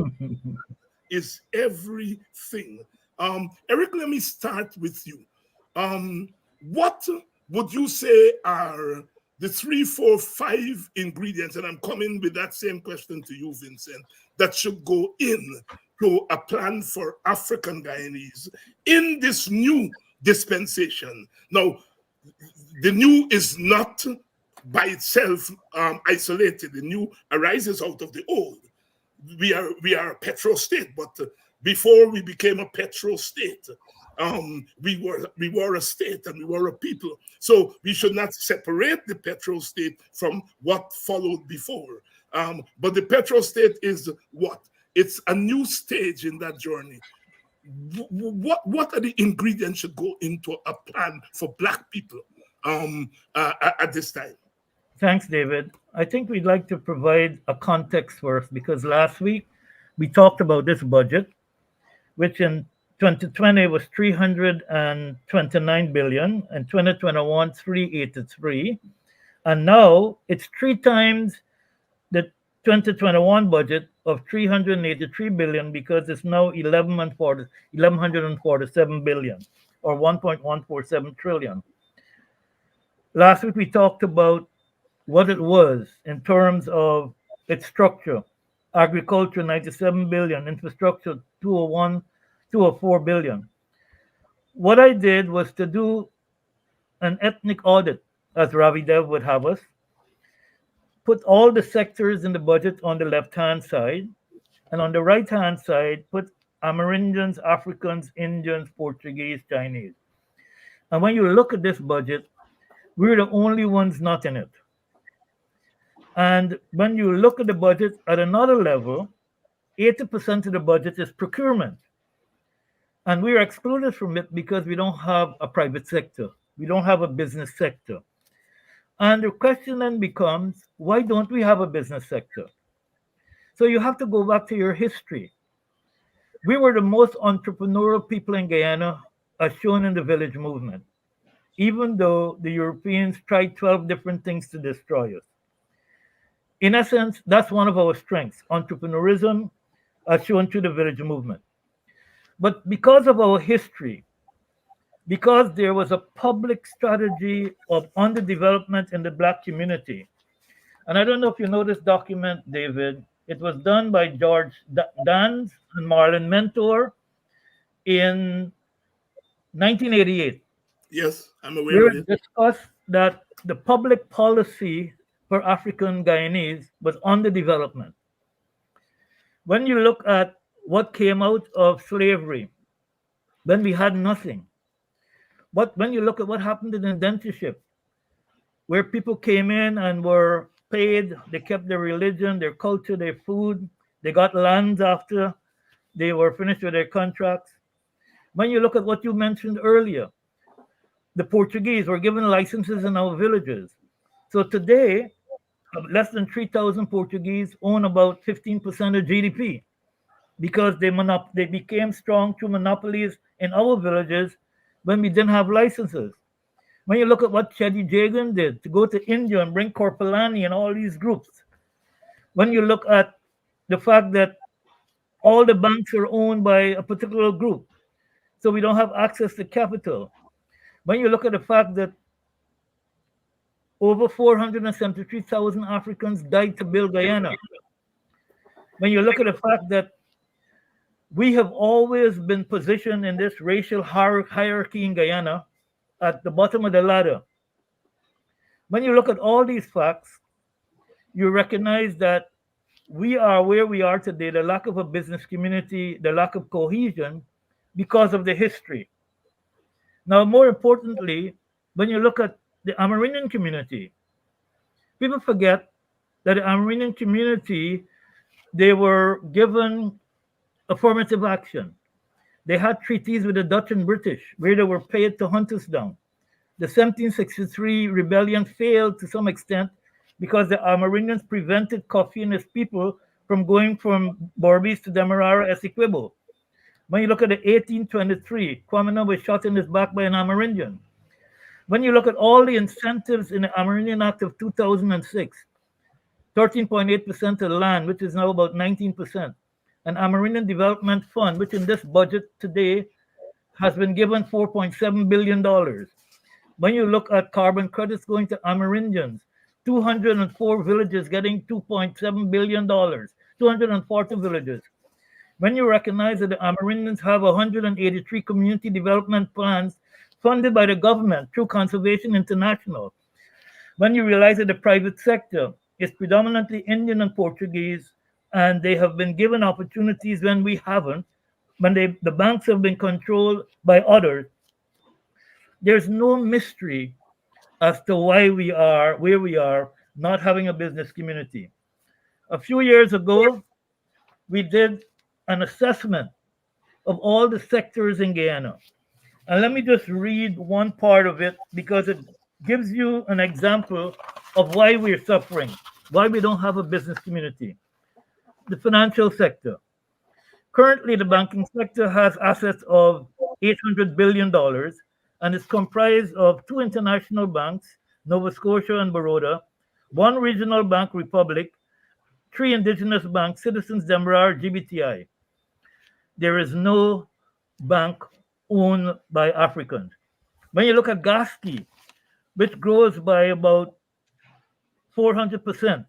C: is everything. Eric, let me start with you. What would you say are the 3, 4, 5 ingredients, and I'm coming with that same question to you, Vincent, that should go in to a plan for African Guyanese in this new dispensation? Now, the new is not by itself isolated. The new arises out of the old. We are a petro state, but before we became a petro state, we were a state and we were a people. So we should not separate the petro state from what followed before. But the petro state is what? It's a new stage in that journey. What are the ingredients should go into a plan for Black people at this time?
F: Thanks, David. I think we'd like to provide a context first, because last week we talked about this budget, which in 2020 was 329 billion, and 2021 383, and now it's three times the 2021 budget of 383 billion because it's now 1147 billion, or 1.147 trillion. Last week we talked about what it was in terms of its structure. Agriculture 97 billion, infrastructure 201, 204 billion. What I did was to do an ethnic audit, as Ravi Dev would have us, put all the sectors in the budget on the left hand side, and on the right hand side, put Amerindians, Africans, Indians, Portuguese, Chinese. And when you look at this budget, we're the only ones not in it. And when you look at the budget at another level, 80% of the budget is procurement. And we are excluded from it because we don't have a private sector. We don't have a business sector. And the question then becomes, why don't we have a business sector? So you have to go back to your history. We were the most entrepreneurial people in Guyana, as shown in the village movement, even though the Europeans tried 12 different things to destroy us. In essence, that's one of our strengths, entrepreneurism, as shown through the village movement. But because of our history, because there was a public strategy of underdevelopment in the Black community, and I don't know if you know this document, David, it was done by George Dans and Marlon Mentor in 1988.
C: Yes, I'm aware
F: Where
C: of
F: it
C: it.
F: discussed that the public policy for African Guyanese was underdevelopment. When you look at what came out of slavery, when we had nothing, when you look at what happened in indentureship, where people came in and were paid, they kept their religion, their culture, their food, they got lands after they were finished with their contracts. When you look at what you mentioned earlier, the Portuguese were given licenses in our villages. So today, less than 3,000 Portuguese own about 15% of GDP because they became strong through monopolies in our villages when we didn't have licenses. When you look at what Chedi Jagan did to go to India and bring Korpalani and all these groups, when you look at the fact that all the banks are owned by a particular group, so we don't have access to capital. When you look at the fact that over 473,000 Africans died to build Guyana, when you look at the fact that we have always been positioned in this racial hierarchy in Guyana at the bottom of the ladder, when you look at all these facts, you recognize that we are where we are today, the lack of a business community, the lack of cohesion, because of the history. Now, more importantly, when you look at the Amerindian community, people forget that the Amerindian community, they were given affirmative action. They had treaties with the Dutch and British where they were paid to hunt us down. The 1763 rebellion failed to some extent because the Amerindians prevented Kofi and his people from going from Berbice to Demerara Essequibo. When you look at the 1823, Kwame was shot in his back by an Amerindian. When you look at all the incentives in the Amerindian Act of 2006, 13.8% of the land, which is now about 19%, an Amerindian Development Fund, which in this budget today has been given $4.7 billion. When you look at carbon credits going to Amerindians, 204 villages getting $2.7 billion, 240 villages. When you recognize that the Amerindians have 183 community development plans funded by the government through Conservation International, when you realize that the private sector is predominantly Indian and Portuguese, and they have been given opportunities when we haven't, when the banks have been controlled by others, there's no mystery as to why we are where we are, not having a business community. A few years ago, we did an assessment of all the sectors in Guyana. And let me just read one part of it because it gives you an example of why we're suffering, why we don't have a business community. The financial sector. Currently, the banking sector has assets of $800 billion and is comprised of two international banks, Nova Scotia and Baroda, one regional bank, Republic, three indigenous banks, Citizens Demerara, GBTI. There is no bank owned by Africans. When you look at Gaski, which grows by about 400%,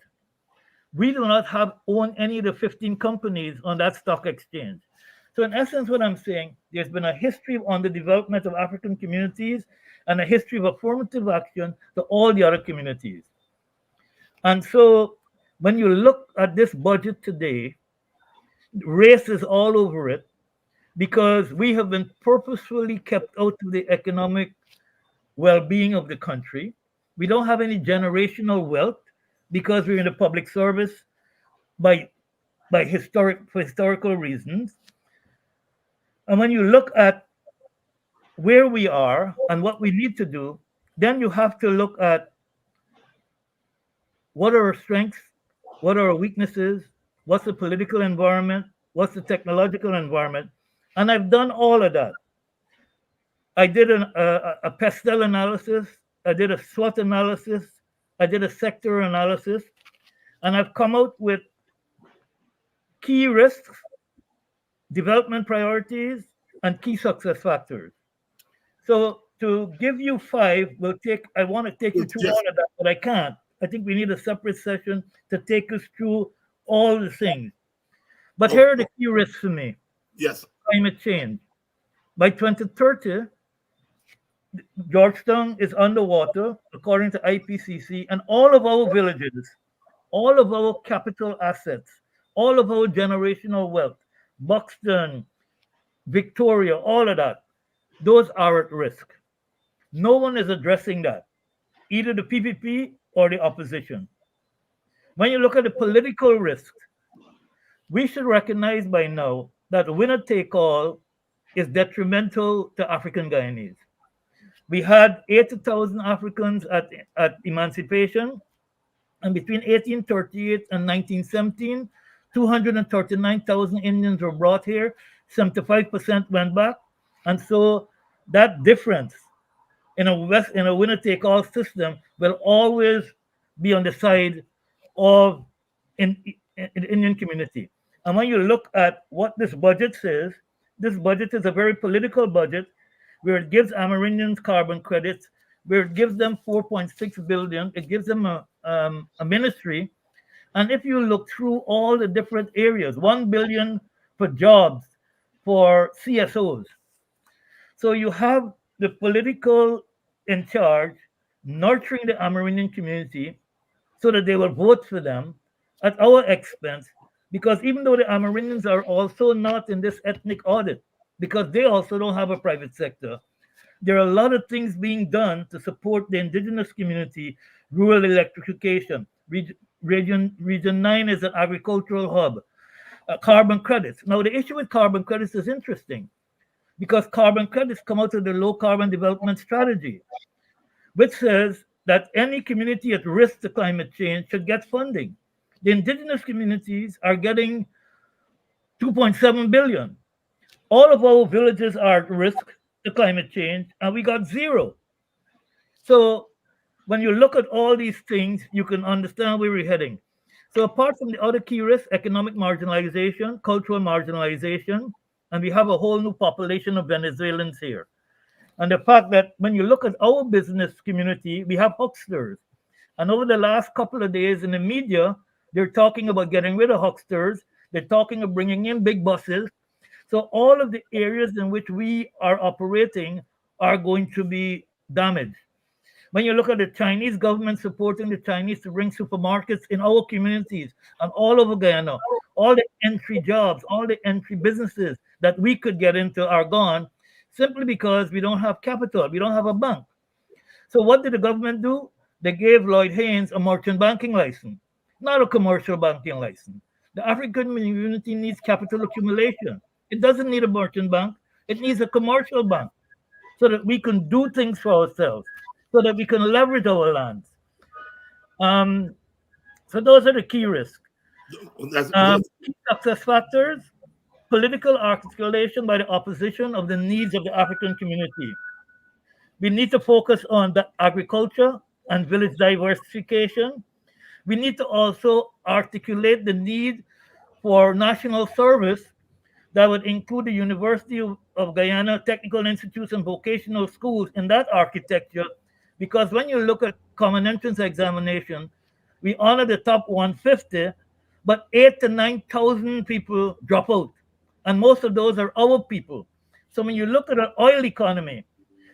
F: we do not have own any of the 15 companies on that stock exchange. So in essence, what I'm saying, there's been a history on the development of African communities and a history of affirmative action to all the other communities. And so when you look at this budget today, race is all over it because we have been purposefully kept out of the economic well-being of the country. We don't have any generational wealth because we're in the public service by for historical reasons. And when you look at where we are and what we need to do, then you have to look at what are our strengths, what are our weaknesses, what's the political environment, what's the technological environment. And I've done all of that. I did a pestle analysis, I did a SWOT analysis, I did a sector analysis, and I've come out with key risks, development priorities, and key success factors. So to give you five will take, I want to take you through
C: Yes.
F: all of that, but I can't. I think we need a separate session to take us through all the things. But
C: Oh,
F: here are the key risks for me.
C: yes.
F: Climate change. By 2030, Georgetown is underwater, according to IPCC, and all of our villages, all of our capital assets, all of our generational wealth, Buxton, Victoria, all of that, those are at risk. No one is addressing that, either the PPP or the opposition. When you look at the political risks, we should recognize by now that winner take all is detrimental to African Guyanese. We had 80,000 Africans at emancipation, and between 1838 and 1917, 239,000 Indians were brought here, 75% went back. And so that difference in a winner take all system will always be on the side of in, in the Indian community. And when you look at what this budget says, this budget is a very political budget where it gives Amerindians carbon credits, where it gives them 4.6 billion, it gives them a ministry. And if you look through all the different areas, 1 billion for jobs for CSOs. So you have the political in charge nurturing the Amerindian community so that they will vote for them at our expense. Because even though the Amerindians are also not in this ethnic audit, because they also don't have a private sector, there are a lot of things being done to support the indigenous community, rural electrification. Region 9 is an agricultural hub. Carbon credits. Now, the issue with carbon credits is interesting because carbon credits come out of the low carbon development strategy, which says that any community at risk to climate change should get funding. The indigenous communities are getting 2.7 billion. All of our villages are at risk to climate change, and we got zero. So when you look at all these things, you can understand where we're heading. So apart from the other key risks, economic marginalization, cultural marginalization, and we have a whole new population of Venezuelans here. And the fact that when you look at our business community, we have hucksters. And over the last couple of days in the media, they're talking about getting rid of hucksters. They're talking of bringing in big buses. So all of the areas in which we are operating are going to be damaged. When you look at the Chinese government supporting the Chinese to bring supermarkets in our communities and all over Guyana, all the entry jobs, all the entry businesses that we could get into are gone simply because we don't have capital, we don't have a bank. So what did the government do? They gave Lloyd Haynes a merchant banking license, not a commercial banking license. The African community needs capital accumulation. It doesn't need a merchant bank. It needs a commercial bank so that we can do things for ourselves, so that we can leverage our lands. So those are the key risks.
C: That's,
F: Key success factors. political articulation by the opposition of the needs of the African community. We need to focus on the agriculture and village diversification. We need to also articulate the need for national service that would include the University of Guyana Technical Institutes and vocational schools in that architecture. Because when you look at common entrance examination, we honor the top 150, but 8 to 9,000 people drop out. And most of those are our people. So when you look at an oil economy,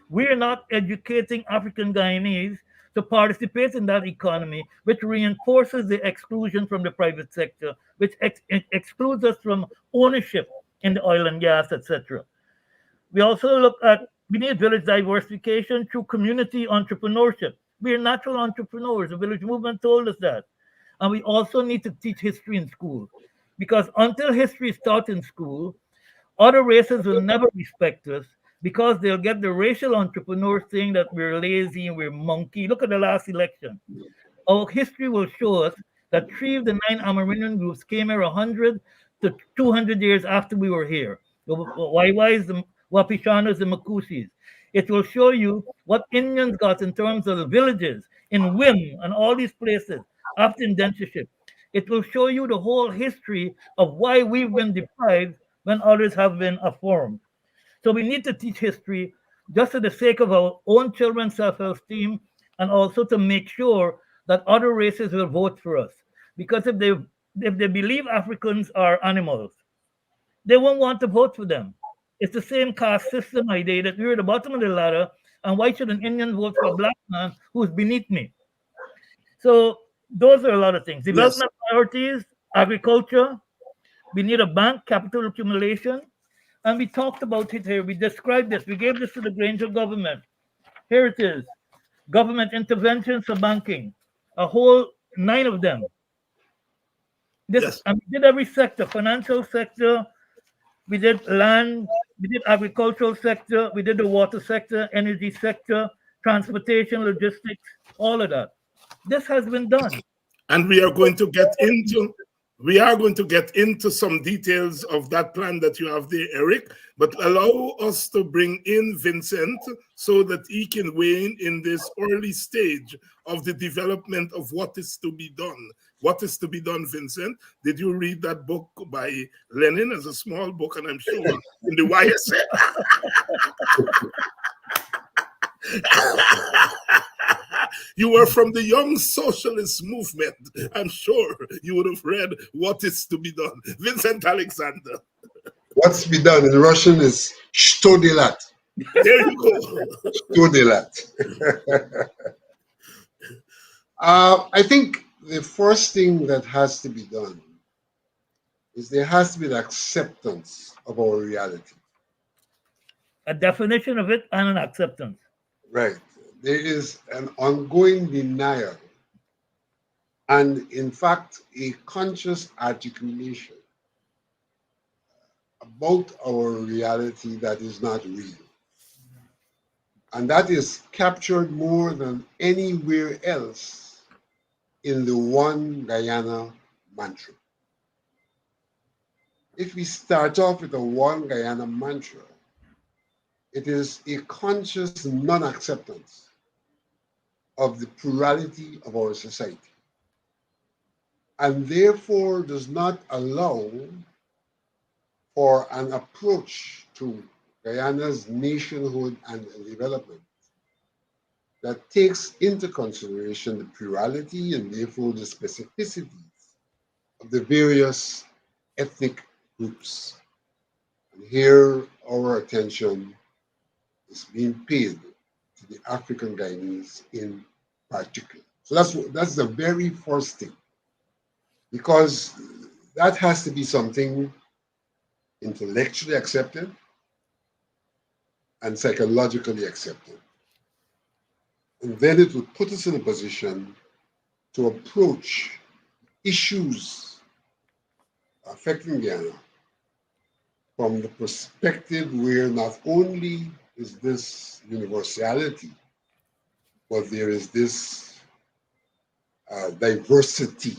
F: we're not educating African Guyanese to participate in that economy, which reinforces the exclusion from the private sector, which excludes us from ownership in the oil and gas, etc. We also look at we need village diversification through community entrepreneurship. We are natural entrepreneurs. The village movement told us that. And we also need to teach history in school. Because until history is taught in school, other races will never respect us because they'll get the racial entrepreneurs saying that we're lazy and we're monkey. Look at the last election. Our history will show us that three of the nine Amerindian groups came here 100 to 200 years after we were here. The Waiwais, the Wapishanas, the Makusis. It will show you what Indians got in terms of the villages in Wim and all these places after indentureship. It will show you the whole history of why we've been deprived when others have been affirmed. So we need to teach history just for the sake of our own children's self-esteem and also to make sure that other races will vote for us. Because if they believe Africans are animals, they won't want to vote for them. It's the same caste system idea that we're at the bottom of the ladder, and why should an Indian vote for a black man who's beneath me? So those are a lot of things.
C: Yes.
F: Development priorities, agriculture, we need a bank, capital accumulation, and we talked about it here. We described this. We gave this to the Granger government. Here it is. Government interventions for banking, a whole 9 of them. This
C: Yes.
F: and we did every sector, financial sector, we did land, we did agricultural sector, we did the water sector, energy sector, transportation, logistics, all of that. This has been done.
C: And we are going to get into some details of that plan that you have there, Eric, but allow us to bring in Vincent so that he can weigh in this early stage of the development of what is to be done. What is to be done, Vincent? Did you read that book by Lenin as a small book? And I'm sure in the YSL. You were from the Young Socialist Movement. I'm sure you would have read What is to be Done. Vincent Alexander.
E: What's to be done in Russian is что делать.
C: There you go.
E: Что делать. I think the first thing that has to be done is there has to be the acceptance of our reality.
F: A definition of it and an acceptance.
E: Right. There is an ongoing denial and, in fact, a conscious articulation about our reality that is not real. And that is captured more than anywhere else in the One Guyana mantra. If we start off with the One Guyana mantra, it is a conscious non-acceptance of the plurality of our society, and therefore does not allow for an approach to Guyana's nationhood and development that takes into consideration the plurality and therefore the specificities of the various ethnic groups. And here our attention is being paid to the African Guyanese in particular. So that's the very first thing, because that has to be something intellectually accepted and psychologically accepted. And then it will put us in a position to approach issues affecting Guyana from the perspective where not only is this universality, but there is this diversity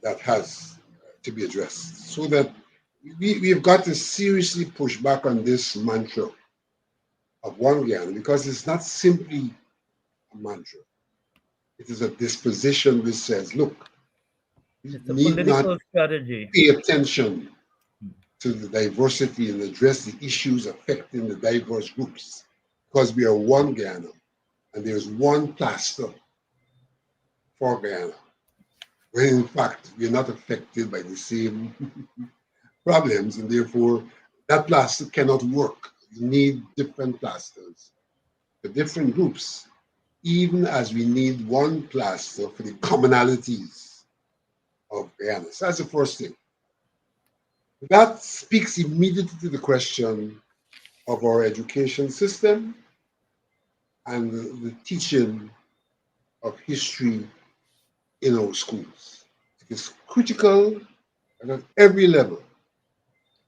E: that has to be addressed, so that we've got to seriously push back on this mantra of one Guyana, because it's not simply a mantra. It is a disposition which says, look, we
F: It's a
E: need not
F: political strategy.
E: pay attention to the diversity and address the issues affecting the diverse groups, because we are one Guyana and there's one plaster for Guyana, when in fact we're not affected by the same problems, and therefore that plaster cannot work. We need different plasters for different groups, even as we need one plaster for the commonalities of Guyana. So that's the first thing. That speaks immediately to the question of our education system and the teaching of history in our schools. It is critical at every level,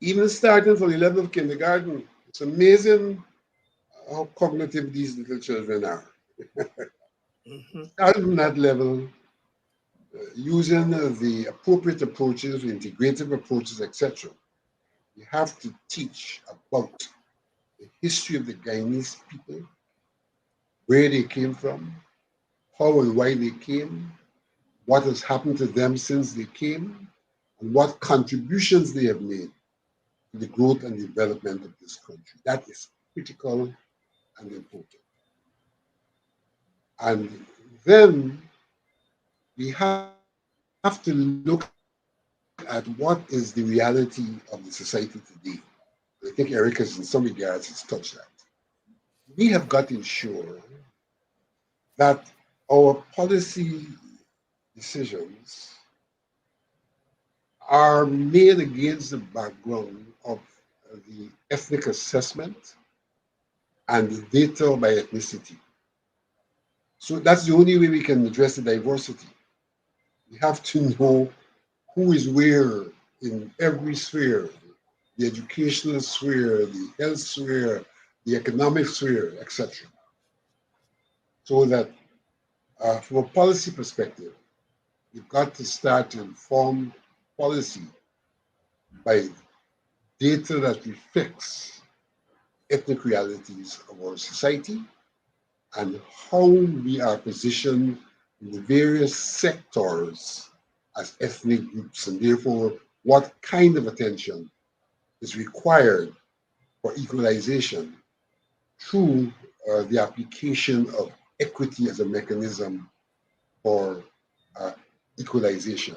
E: even starting from the level of kindergarten. It's amazing how cognitive these little children are. Starting from that level, using the appropriate approaches, integrative approaches, etc. You have to teach about the history of the Guyanese people, where they came from, how and why they came, what has happened to them since they came, and what contributions they have made to the growth and development of this country. That is critical and important. And then we have to look at what is the reality of the society today. I think Eric has, in some regards, has touched that. We have got to ensure that our policy decisions are made against the background of the ethnic assessment and the data by ethnicity. So that's the only way we can address the diversity. We have to know who is where in every sphere, the educational sphere, the health sphere, the economic sphere, etc. So that from a policy perspective, you've got to start to inform policy by data that reflects ethnic realities of our society and how we are positioned in the various sectors as ethnic groups, and therefore what kind of attention is required for equalization through the application of equity as a mechanism for equalization.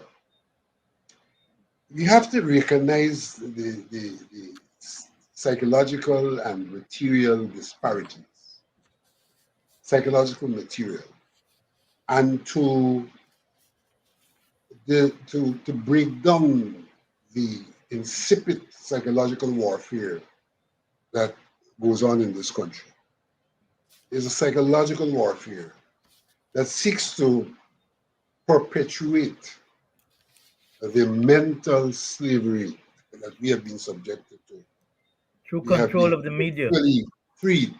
E: We have to recognize the psychological and material disparities, psychological material, and to break down the insipid psychological warfare that goes on in this country. There's a psychological warfare that seeks to perpetuate the mental slavery that we have been subjected to.
F: Through
E: We have
F: control
E: been
F: of the media.
E: physically freed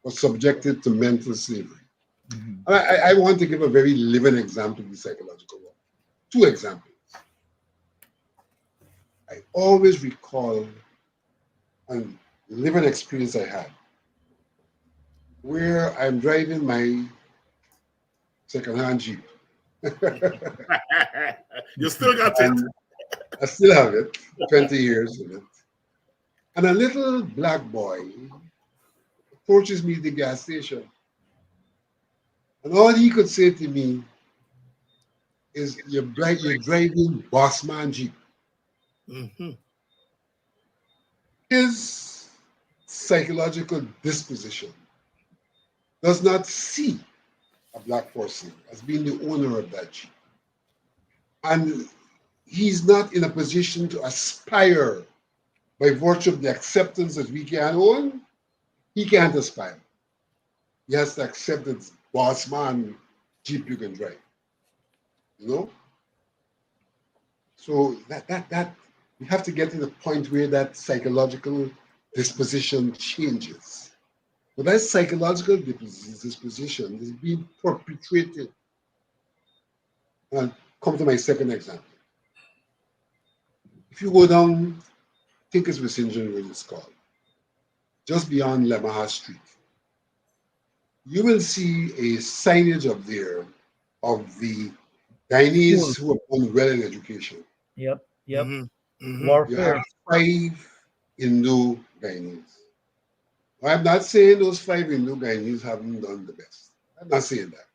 E: but subjected to mental slavery.
F: Mhm.
E: I want to give a very living example of the psychological warfare. Two examples. I always recall a living experience I had where I'm driving my second-hand Jeep.
C: You still got it.
E: And I still have it, 20 years of it. And a little black boy approaches me at the gas station. And all he could say to me is, you're driving Bossman Jeep.
C: Mm-hmm.
E: His psychological disposition does not see a black person as being the owner of that Jeep. And he's not in a position to aspire by virtue of the acceptance that we can own. He can't aspire. He has to accept that boss man Jeep you can drive. You know? So that we have to get to the point where that psychological disposition changes. But that psychological disposition is being perpetuated. And come to my second example. If you go down think it's Vincent Road it's called, just beyond Lemaha Street, you will see a signage up there of the
F: School.
E: Guyanese who have done well in education.
F: Yep. Yep.
C: Mhm. Mhm.
E: You have
F: Warfare.
E: 5 Indo Guyanese. I'm not saying those 5 Indo Guyanese haven't done the best. I'm not saying that.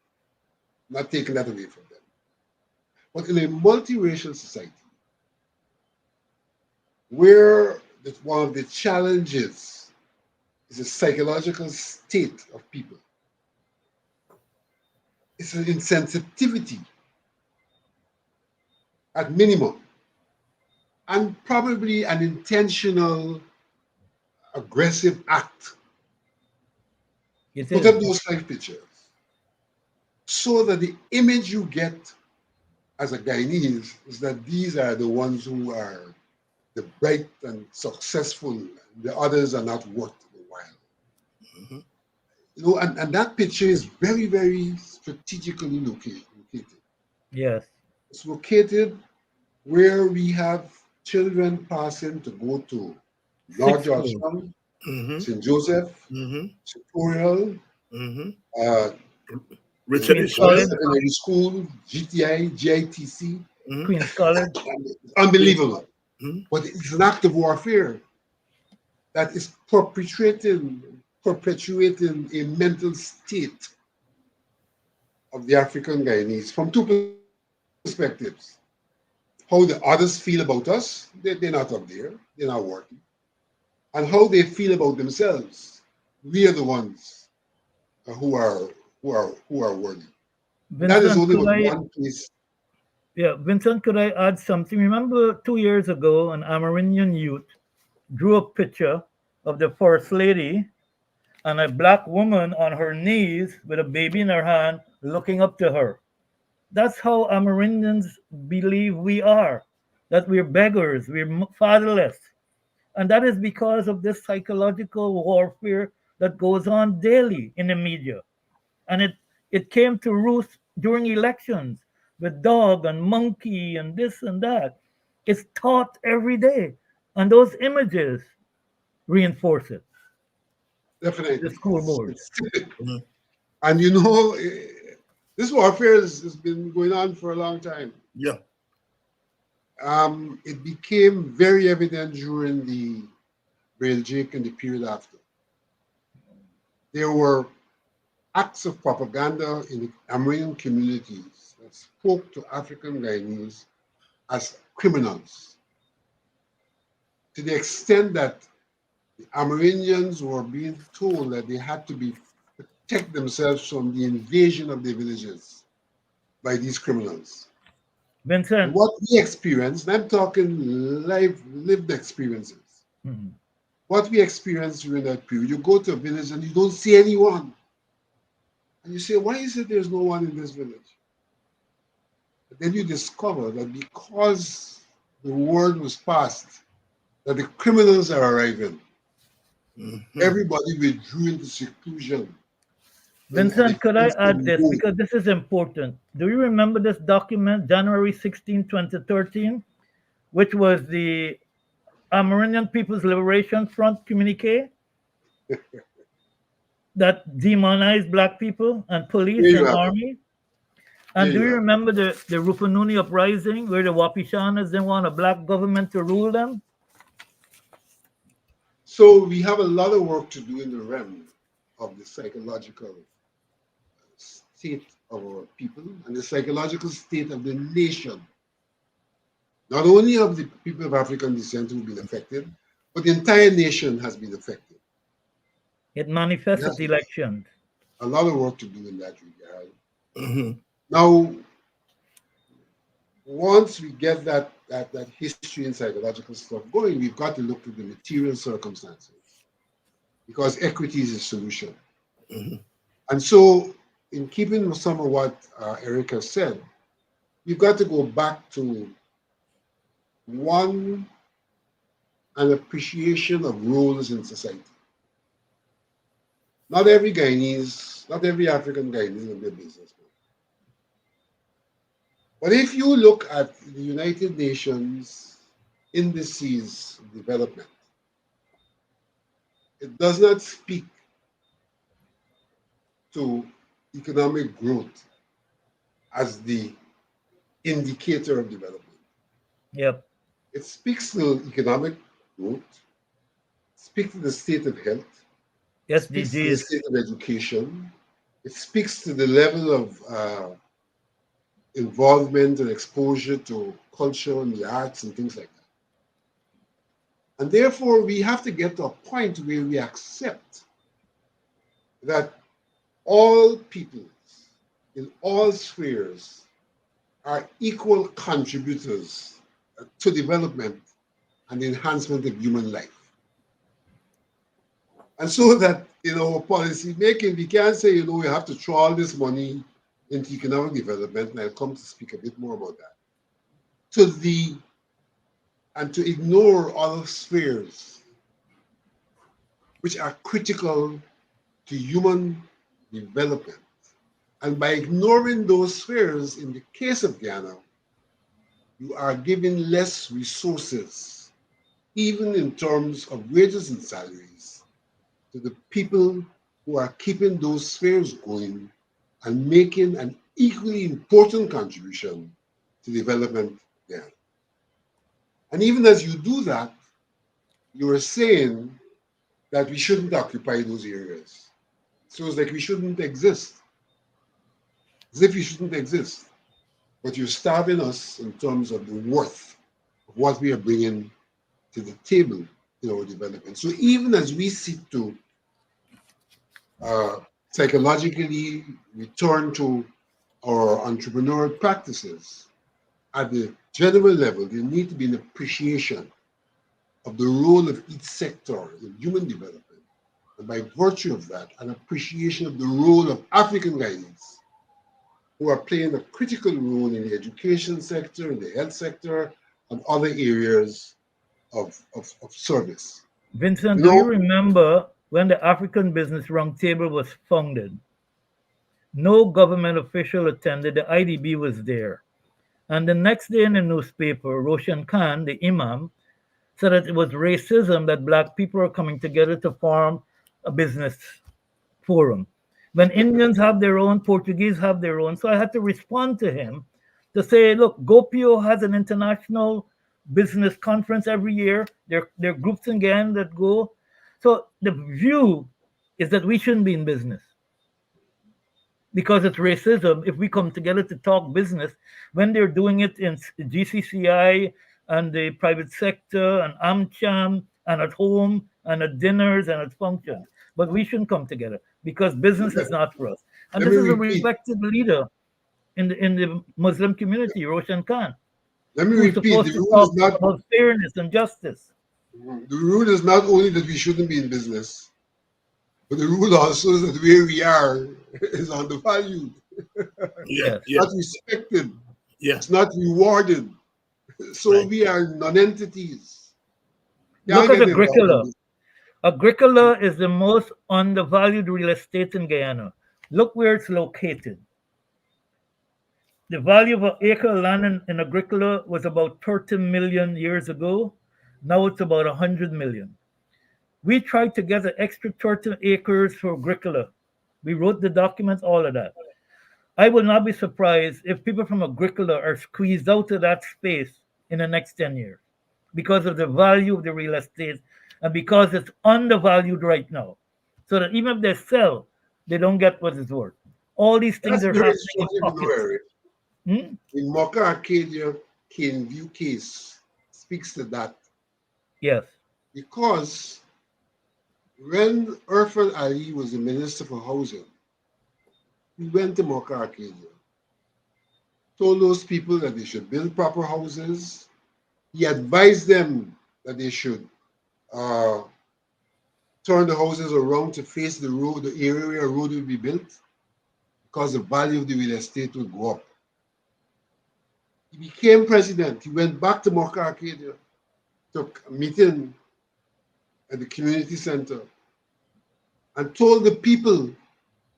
E: I'm not taking that away from them. But in a multiracial society, where one of the challenges is a psychological state of people, it's an insensitivity at minimum, and probably an intentional aggressive act to
F: It
E: put up
F: is.
E: those 5 pictures so that the image you get as a Guyanese is that these are the ones who are the bright and successful, the others are not worth the while.
C: Mhm.
E: And that picture is very, very strategically located.
F: Yes.
E: It's located where we have children passing to go to North
F: Sixth school.
E: Georgetown,
C: Mhm.
E: St. Joseph,
C: Mhm.
E: Tutorial,
C: Mhm.
E: uh,
C: Richard
F: Queen's
E: Joseph
F: College.
C: Ishmael.
E: Secondary School, GTI, GITC.
C: Mhm.
F: Queen's College.
E: It's unbelievable.
C: Mhm.
E: But it's an act of warfare that is perpetuating a mental state of the African Guyanese from 2 perspectives. How the others feel about us, they're not up there, they're not working. And how they feel about themselves. We are the ones who are worthy. And that is
F: Vincent,
E: only
F: could
E: with
F: I?
E: one place.
F: Yeah, Vincent, could I add something? Remember 2 years ago, an Amerindian youth drew a picture of the First Lady and a black woman on her knees with a baby in her hand looking up to her. That's how Amerindians believe we are, that we're beggars, we're fatherless. And that is because of this psychological warfare that goes on daily in the media. And it came to roost during elections with dog and monkey and this and that. It's taught every day. And those images reinforce it, the
E: Definitely.
F: school boards.
C: Mhm.
E: And this warfare has been going on for a long time.
C: Yeah.
E: It became very evident during the Belgic and the period after. There were acts of propaganda in the Amerindian communities that spoke to African Guyanese as criminals, to the extent that the Amerindians were being told that they had to protect themselves from the invasion of their villages by these criminals. And
F: Vincent,
E: what we experienced, and I'm talking lived experiences,
F: mhm.
E: what we experienced during that period, you go to a village and you don't see anyone. And you say, why is it there's no one in this village? But then you discover that because the word was passed that the criminals are arriving,
C: Mhm.
E: everybody withdrew into seclusion and they
F: Vincent, could I
E: fenced
F: add
E: them
F: this
E: go.
F: because this is important? Do you remember this document, January 16, 2013, which was the Amerindian People's Liberation Front communique that demonized black people and
E: Here
F: police
E: you
F: and
E: have it.
F: army?
E: Here
F: And do
E: you
F: you
E: have it.
F: remember the Rupununi uprising where the Wapishanas didn't want a black government to rule them?
E: So we have a lot of work to do in the realm of the psychological state of our people and the psychological state of the nation. Not only of the people of African descent who've been affected, but the entire nation has been affected.
F: It manifests
E: Yes,
F: at elections.
E: a lot of work to do in that regard.
C: Mhm.
E: Now, once we get that history and psychological stuff going, we've got to look at the material circumstances because equity is a solution.
C: Mhm.
E: And so, in keeping with some of what Erica said, we've got to go back to one, an appreciation of roles in society. Not every Guyanese, not every African Guyanese will be a businessman. But if you look at the United Nations indices of development, it does not speak to economic growth as the indicator of development.
F: Yep.
E: It speaks to economic growth, speaks to the state of health, speaks to the
F: SDGs.
E: state of education, it speaks to the level of involvement and exposure to culture and the arts and things like that. And therefore, we have to get to a point where we accept that all peoples in all spheres are equal contributors to development and the enhancement of human life. And so that, policy making, we can't say, we have to throw all this money into economic development, and I'll come to speak a bit more about that, and to ignore other spheres which are critical to human development. And by ignoring those spheres, in the case of Guyana, you are giving less resources, even in terms of wages and salaries, to the people who are keeping those spheres going and making an equally important contribution to development there. And even as you do that, you are saying that we shouldn't occupy those areas. So it's like we shouldn't exist, as if we shouldn't exist. But you're starving us in terms of the worth of what we are bringing to the table in our development. So even as we seek to psychologically return to our entrepreneurial practices, at the general level, there need to be an appreciation of the role of each sector in human development. And by virtue of that, an appreciation of the role of African Guyanese, who are playing a critical role in the education sector, in the health sector, and other areas of service.
F: Vincent,
E: You
F: do you
E: know,
F: remember when the African Business Roundtable was founded? No government official attended, the IDB was there. And the next day in the newspaper, Roshan Khan, the Imam, said that it was racism that black people are coming together to form a business forum. When Indians have their own, Portuguese have their own. So I had to respond to him to say, look, Gopio has an international business conference every year. There are groups in Ghana that go. So the view is that we shouldn't be in business because it's racism if we come together to talk business when they're doing it in GCCI and the private sector and AmCham and at home and at dinners and at functions. But we shouldn't come together because business is not for us. And
E: let
F: this
E: me
F: is a
E: repeat.
F: respected leader in the Muslim community, Roshan Khan,
E: Let me
F: who's
E: repeat.
F: supposed
E: The
F: to
E: rule is
F: talk
E: not.
F: about fairness and justice.
E: The rule is not only that we shouldn't be in business, but the rule also is that where we are is undervalued.
C: Yeah,
F: Yes.
E: It's
C: yeah,
E: not respected.
C: yeah.
E: It's not rewarded. So
C: Right.
E: we are non-entities.
F: Look
E: Can't
F: at
E: get involved in
F: Agricola.
E: this.
F: Agricola is the most undervalued real estate in Guyana. Look where it's located. The value of an acre of land in Agricola was about 30 million years ago. Now it's about 100 million. We tried to get an extra 30 acres for Agricola. We wrote the documents, all of that. I will not be surprised if people from Agricola are squeezed out of that space in the next 10 years because of the value of the real estate and because it's undervalued right now. So that even if they sell, they don't get what it's worth. All these things
E: That's
F: are
E: very
F: happening in
E: instructive in
F: pockets.
E: Nuere.
F: Hmm?
E: In Mocha Arcadia, Cane View case speaks to that
F: Yes.
E: because when Irfan Ali was the Minister for Housing, he went to Mocha Arcadia, told those people that they should build proper houses. He advised them that they should uh, turn the houses around to face the road, the area where a road will be built, because the value of the real estate would go up. He became president. He went back to Mocha Arcadia, took a meeting at the community center, and told the people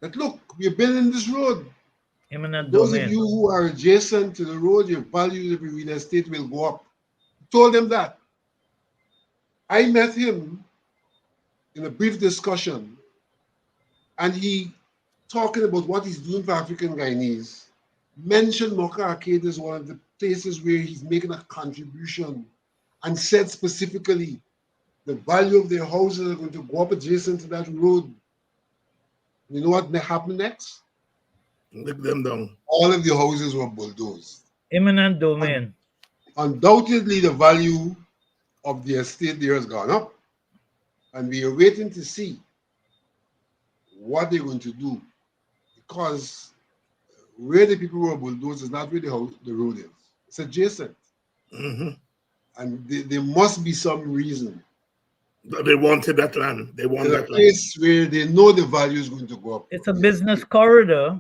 E: that, look, we're building this road. And
F: Eminent
E: those of you
F: domain.
E: who are adjacent to the road, your value of your real estate will go up. He told them that. I met him in a brief discussion, and he, talking about what he's doing for African Guyanese, mentioned Mocha Arcade as one of the places where he's making a contribution, and said specifically the value of their houses are going to go up adjacent to that road. You know what happened next?
C: Lick them down.
E: All of the houses were bulldozed.
F: Eminent domain.
E: Undoubtedly, the value of the estate there has gone up, and we are waiting to see what they're going to do, because where the people were bulldozed is not where the road is. It's adjacent.
C: Mm-hmm.
E: And there must be some reason.
C: They wanted that land. They want that
E: place where they know the value is going to go up.
F: It's a business corridor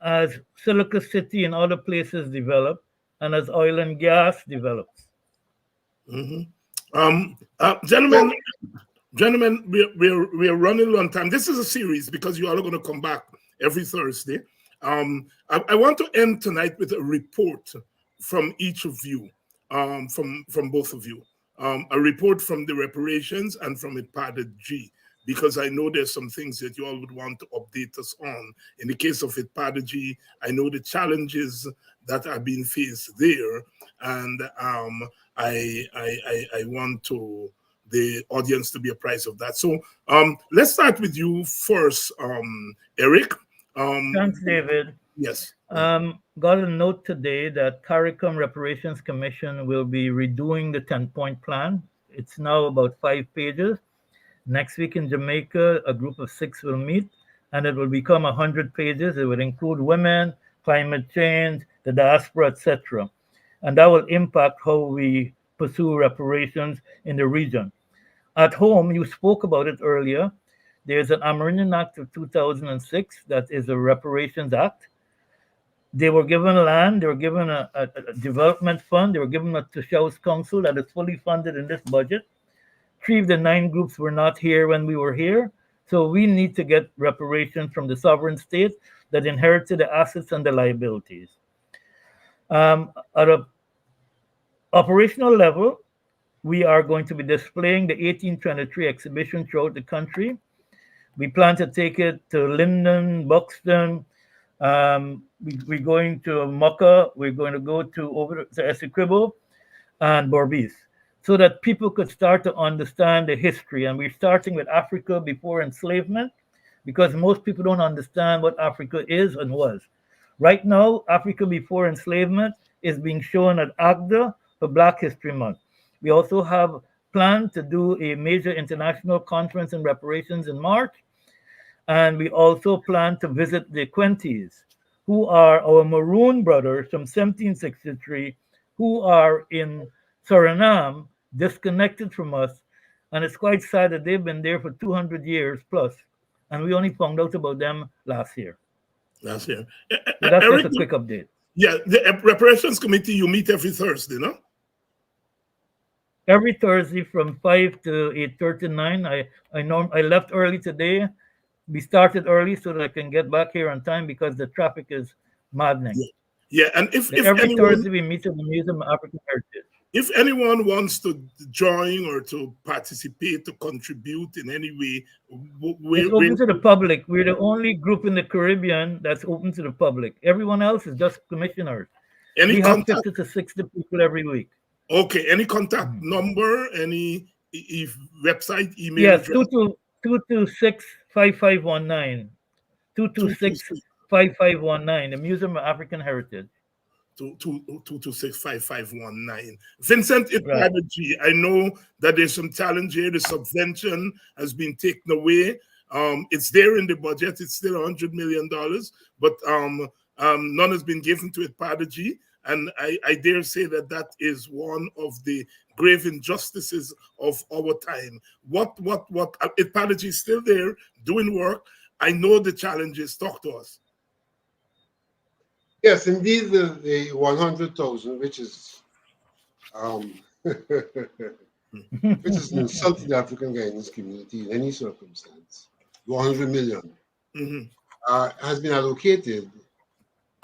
F: as Silica City and other places develop, and as oil and gas develops.
C: Mm-hmm. Gentlemen, we're running low on time. This is a series because you all are going to come back every Thursday. I want to end tonight with a report from each of you, from both of you. A report from the reparations and from IPADA G, because I know there's some things that you all would want to update us on. In the case of IPADA G, I know the challenges that are being faced there, and I want the audience to be apprised of that. So let's start with you first, Eric.
F: Thanks, David.
C: Yes.
F: Got a note today that CARICOM Reparations Commission will be redoing the 10-point plan. It's now about 5 pages. Next week in Jamaica, a group of 6 will meet, and it will become 100 pages. It will include women, climate change, the diaspora, etc. And that will impact how we pursue reparations in the region. At home, you spoke about it earlier. There's an Amerindian Act of 2006 that is a reparations act. They were given land, they were given a development fund, they were given a Tushaus Council that is fully funded in this budget. 3 of the 9 groups were not here when we were here. So we need to get reparations from the sovereign state that inherited the assets and the liabilities. At an operational level, we are going to be displaying the 1823 exhibition throughout the country. We plan to take it to Linden, Buxton. We're going to Mucka. We're going to go over to Essequibo and Berbice, so that people could start to understand the history. And we're starting with Africa before enslavement, because most people don't understand what Africa is and was. Right now, Africa before enslavement is being shown at AGDA for Black History Month. We also have planned to do a major international conference in reparations in March. And we also plan to visit the Quenties, who are our Maroon brothers from 1763, who are in Suriname, disconnected from us. And it's quite sad that they've been there for 200 years plus. And we only found out about them last year.
C: Last year.
F: So that's
C: Eric,
F: just a quick update.
C: Yeah, the reparations committee, you meet every Thursday, no?
F: Every Thursday from 5 to 8:39. I left early today. We started early so that I can get back here on time because the traffic is maddening.
C: Yeah, and if
F: every
C: anyone,
F: Thursday we meet at the Museum of African Heritage.
C: If anyone wants to join or to participate, to contribute in any way,
F: it's open to the public. We're the only group in the Caribbean that's open to the public. Everyone else is just commissioners. We have 50 to 60 people every week.
C: Okay, any contact number, any website, email
F: yes,
C: address?
F: 226-5519. 226-5519, the Museum of African Heritage.
C: 226-5519. Vincent IPADA G, I know that there's some challenge here. The subvention has been taken away. It's there in the budget. It's still $100 million, but none has been given to IPADA G. And I dare say that that is one of the grave injustices of our time. What IPADA G is still there doing work. I know the challenges. Talk to us.
E: Yes, indeed, the 100,000, which is which is an insult to the African Guyanese community in any circumstance. 100 million has been allocated,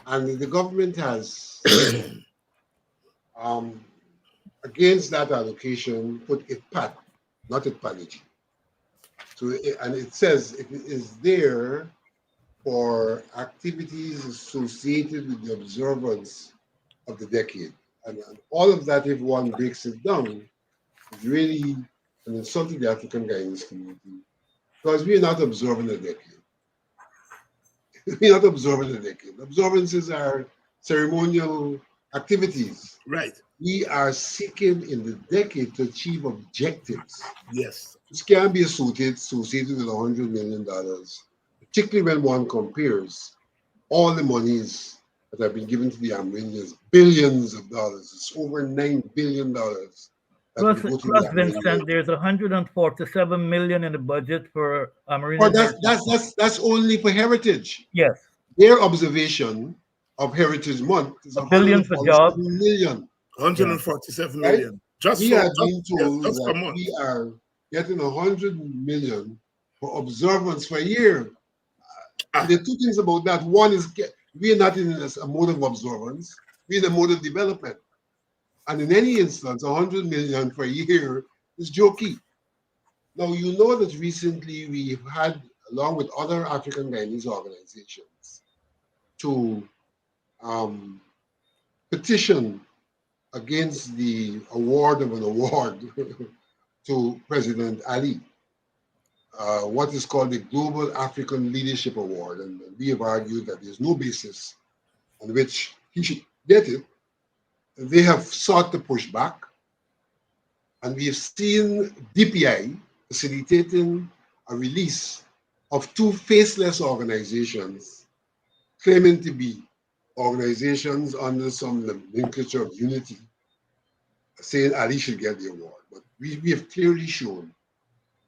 E: and the government has, against that allocation, put IPAD, not at Panaji. So, and it says it is there for activities associated with the observance of the decade. And all of that, if one breaks it down, is really an insult to the African Guyanese community because we are not observing a decade. We're not observing a decade. Observances are ceremonial activities.
C: Right.
E: We are seeking in the decade to achieve objectives
C: Yes.
E: which can be associated with $100 million, particularly when one compares all the monies that have been given to the Amerindians, billions of dollars. It's over $9 billion that will go to the
F: Plus,
E: Amerindians.
F: Vincent, there's 147 million in the budget for
E: Or
F: Amerindian
E: that's
F: Heritage
E: that's
F: Month.
E: that's that's only for heritage.
F: Yes,
E: Their observation of Heritage Month is
F: a billion for jobs.
E: 147 million.
C: 147
E: Right?
C: million. Just
E: We
C: for
E: are being
C: yes,
E: told
C: just for
E: that
C: month.
E: we are getting 100 million for observance for a year. And there are two things about that. One is we are not in a mode of observance, we're in a mode of development. And in any instance, 100 million for a year is jokey. Now, you know that recently we've had, along with other African Guyanese organizations, to petition against the award of an award to President Ali, what is called the Global African Leadership Award. And we have argued that there's no basis on which he should get it. They have sought to push back, and we have seen DPI facilitating a release of two faceless organizations claiming to be organizations under some nomenclature of unity, saying Ali should get the award. But we have clearly shown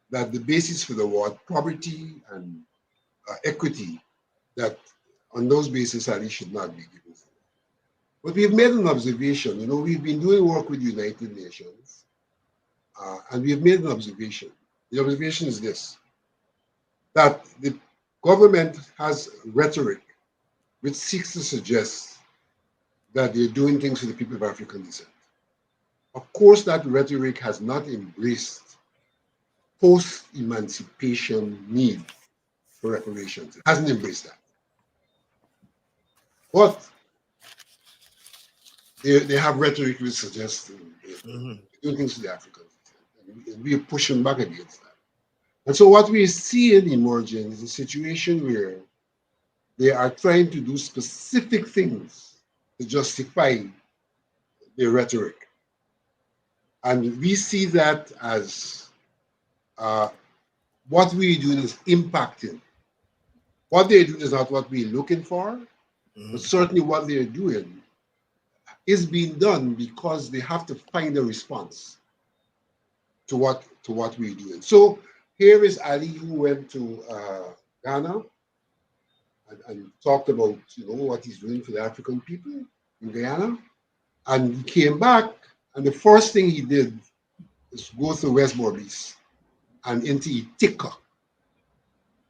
E: that the basis for the award, poverty and equity, that on those bases Ali should not be given. But we've made an observation. You know, we've been doing work with the United Nations, and we've made an observation. The observation is this, that the government has rhetoric which seeks to suggest that they're doing things for the people of African descent. Of course, that rhetoric has not embraced post-emancipation need for reparations. It hasn't embraced that. But they have rhetoric which suggests doing things to the Africans. And we are pushing back against that. And so what we see in emerging is a situation where they are trying to do specific things to justify their rhetoric. And we see that as what we're doing is impacting. What they're doing is not what we're looking for, but certainly what they're doing is being done because they have to find a response to what we're doing. So here is Ali, who went to Ghana and talked about, you know, what he's doing for the African people in Guyana, and he came back, and the first thing he did is go to West Berbice and into Itika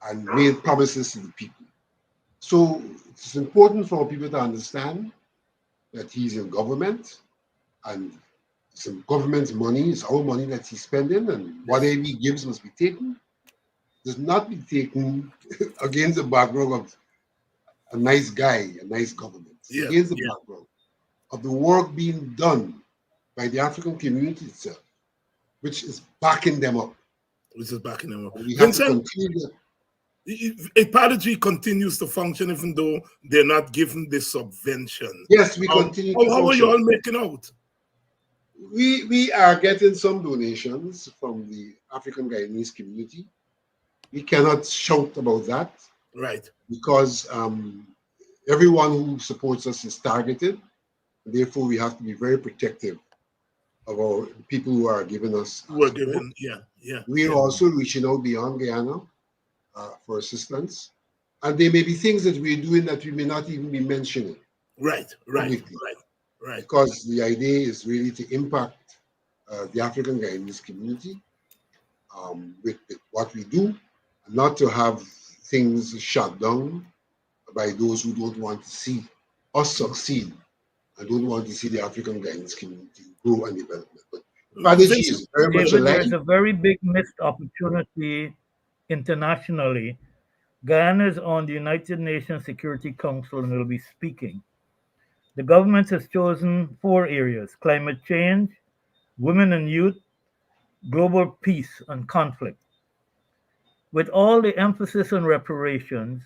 E: and made promises to the people. So it's important for people to understand that he's in government, and it's in government's money, it's our money that he's spending, and whatever he gives must be taken. Does not be taken against the background of a nice guy, a nice government. Against the background of the work being done by the African community itself, which is backing them up.
C: Which is backing them up.
E: And we have to continue that.
C: Apology continues to function even though they're not given the subvention.
E: Yes, we continue to
C: How are you all making out?
E: We are getting some donations from the African Guyanese community. We cannot shout about that.
C: Right.
E: Because everyone who supports us is targeted. Therefore, we have to be very protective of our people who are giving us.
C: We are
E: also reaching out beyond Guyana for assistance. And there may be things that we're doing that we may not even be mentioning.
C: Right.
E: Because the idea is really to impact the African Guyanese community with what we do, and not to have things shut down by those who don't want to see us succeed and don't want to see the African Guyanese community grow and develop. But Strategy
C: Vincent,
E: is very much
F: David, there's
E: aligned.
F: a very big missed opportunity internationally. Guyana is on the United Nations Security Council and will be speaking. The government has chosen four areas: climate change, women and youth, global peace and conflict. With all the emphasis on reparations,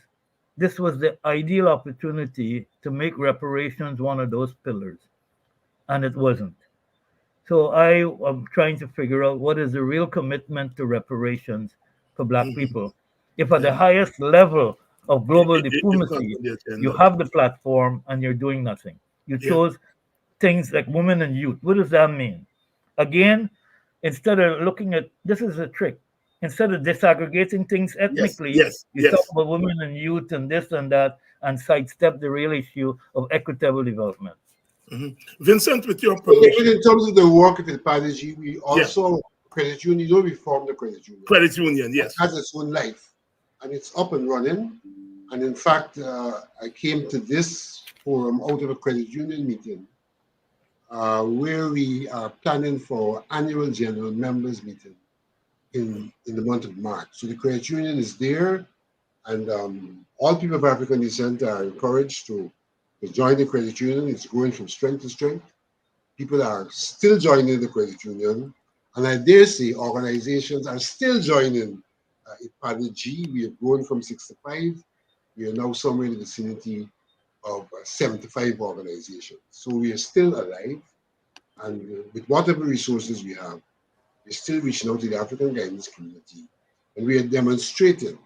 F: this was the ideal opportunity to make reparations one of those pillars, and it wasn't. So I am trying to figure out what is the real commitment to reparations for Black
C: mhm,
F: people. If at the
C: yeah,
F: highest level of global
C: it's not
F: diplomacy,
C: on the
F: you
C: agenda.
F: have the platform and you're doing nothing. You
C: Yeah,
F: chose things like women and youth. What does that mean? Again, instead of looking at this is a trick. Instead of disaggregating things
C: yes,
F: ethnically,
C: yes,
F: you talk
C: yes.
F: about women and youth and this and that and sidestep the real issue of equitable development.
C: Mhm. Vincent, with your
E: So David,
C: permission,
E: in terms of the work of the Padaji, we
C: yeah,
E: also credit union, you know, we formed the credit union.
C: credit union,
E: That
C: yes.
E: has its own life and it's up and running. And in fact, I came to this forum out of a credit union meeting where we are planning for annual general members meeting in the month of March. So the credit union is there, and all people of African descent are encouraged to join the credit union. It's growing from strength to strength. People are still joining the credit union, and I dare say organizations are still joining IPADA G. We have grown from 65. We are now somewhere in the vicinity of 75 organizations. So we are still alive, and with whatever resources we have, we're still reaching out to the African guidance community, and we are demonstrating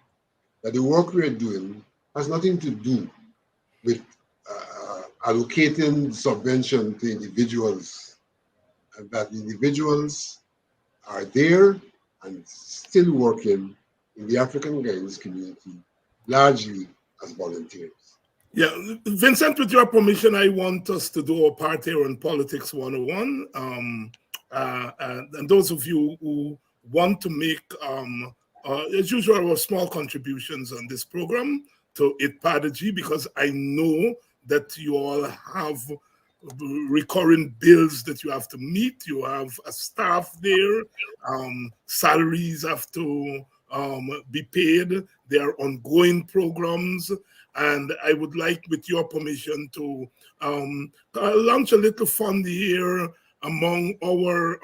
E: that the work we are doing has nothing to do with allocating subvention to individuals, and that individuals are there and still working in the African guidance community, largely as volunteers.
C: Yeah, Vincent, with your permission, I want us to do our part here on Politics 101. And those of you who want to make, as usual, our small contributions on this program to ITPADG, because I know that you all have recurring bills that you have to meet. You have a staff there. Salaries have to be paid. There are ongoing programs. And I would like, with your permission, to launch a little fund here among our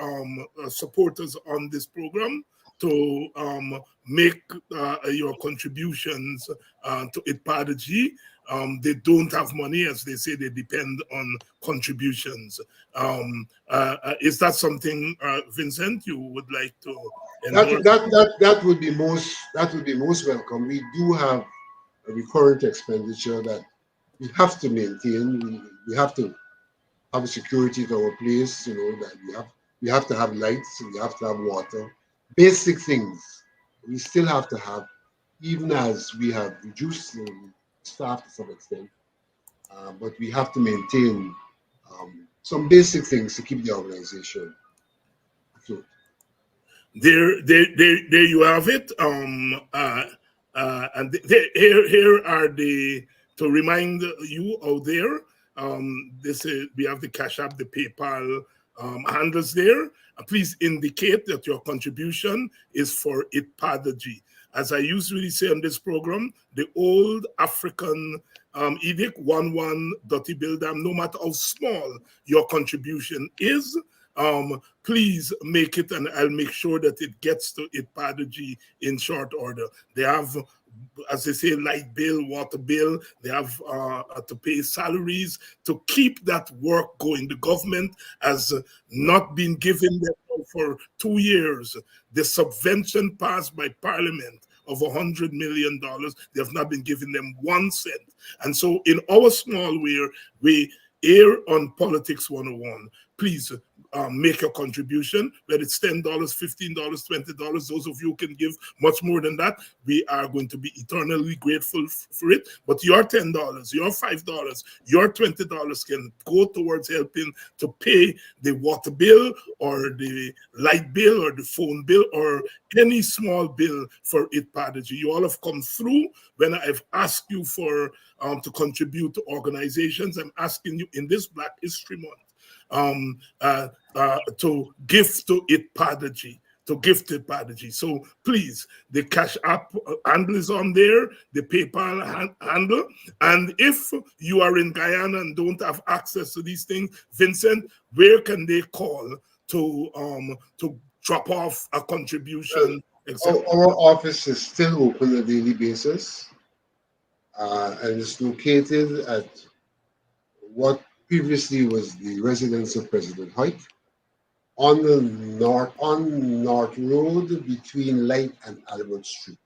C: supporters on this program to make your contributions to ITPADG. They don't have money, as they say, they depend on contributions. Is that something, Vincent, you would like to
E: That,
C: endorse?
E: that would be most welcome. We do have a recurrent expenditure that we have to maintain. We have to have a security to our place, you know, that we have to have lights, we have to have water, basic things we still have to have, even as we have reduced the staff to some extent, but we have to maintain some basic things to keep the organization afloat.
C: There you have it. And here are the, to remind you out there. This is, we have the Cash App, the PayPal handles there. Please indicate that your contribution is for ITPADG. As I usually say on this program, the old African edict, one dirty bill dam, no matter how small your contribution is, please make it, and I'll make sure that it gets to ITPADG in short order. They have, as they say, light bill, water bill. They have to pay salaries to keep that work going. The government has not been given them for 2 years. The subvention passed by Parliament of $100 million, they have not been giving them 1 cent. And so in our small way, we air on Politics 101. Please make a contribution, whether it's $10, $15, $20. Those of you who can give much more than that, we are going to be eternally grateful for it. But your $10, your $5, your $20 can go towards helping to pay the water bill or the light bill or the phone bill or any small bill for ITPADG. You all have come through when I've asked you for to contribute to organizations. I'm asking you in this Black History Month, to give to it Padaji. To give to Padaji. So please, the Cash App handle is on there, the PayPal handle. And if you are in Guyana and don't have access to these things, Vincent, where can they call to drop off a contribution, etc.?
E: Our office is still open on a daily basis, and it's located at what previously was the residence of President Hoyt on the North Road between Light and Albert Street.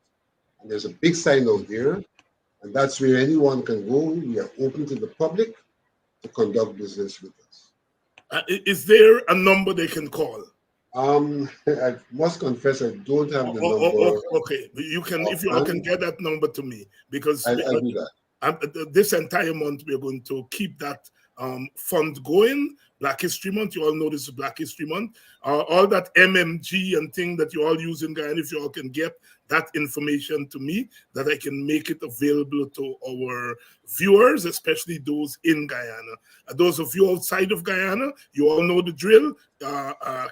E: And there's a big sign out there, and that's where anyone can go. We are open to the public to conduct business with us.
C: Is there a number they can call?
E: I must confess I don't have the number.
C: Okay, you can, if you all can get that number to me, because
E: I'll do that.
C: This entire month we're going to keep that fund going. Black History Month, you all know this is Black History Month. All that MMG and thing that you all use in Guyana, if you all can get that information to me, that I can make it available to our viewers, especially those in Guyana. Those of you outside of Guyana, you all know the drill,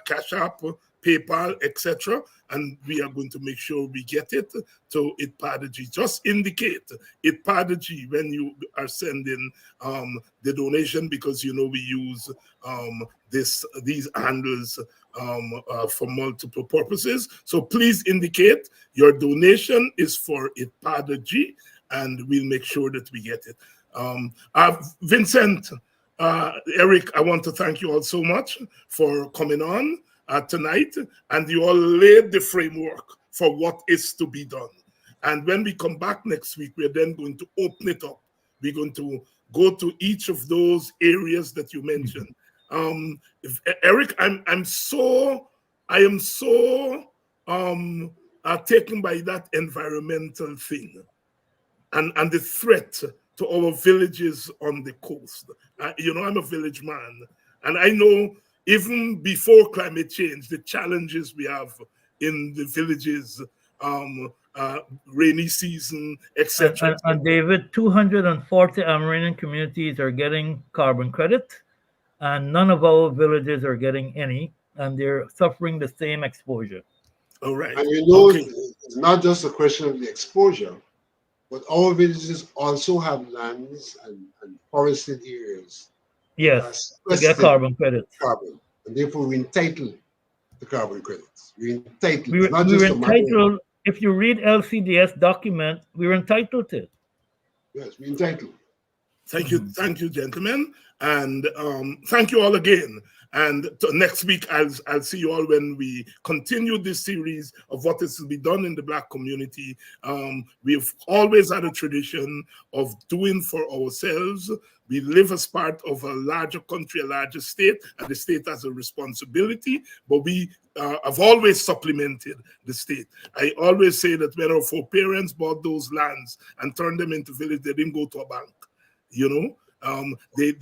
C: Cash App, PayPal, etc. And we are going to make sure we get it to Itpadaji. Just indicate Itpadaji when you are sending the donation, because you know we use these handles for multiple purposes. So please indicate your donation is for Itpadaji, and we'll make sure that we get it. Vincent, Eric, I want to thank you all so much for coming on tonight, and you all laid the framework for what is to be done. And when we come back next week, we're then going to open it up. We're going to go to each of those areas that you mentioned. Eric, I am so taken by that environmental thing and the threat to our villages on the coast. You know, I'm a village man, and I know even before climate change, the challenges we have in the villages, rainy season, etc.
F: And David, 240 Amerindian communities are getting carbon credit, and none of our villages are getting any, and they're suffering the same exposure.
C: All right.
E: And you know, it's not just a question of the exposure, but our villages also have lands and forested areas.
F: Yes, to get carbon credits.
E: And therefore we're entitled to carbon credits. We're entitled.
F: We're entitled. If you read LCDS document, we're entitled to it.
E: Yes, we're entitled.
C: Thank you, gentlemen, and thank you all again. And next week, I'll see you all when we continue this series of what is to be done in the Black community. We've always had a tradition of doing for ourselves. We live as part of a larger country, a larger state, and the state has a responsibility, but we have always supplemented the state. I always say that when our foreparents bought those lands and turned them into village, they didn't go to a bank, you know? They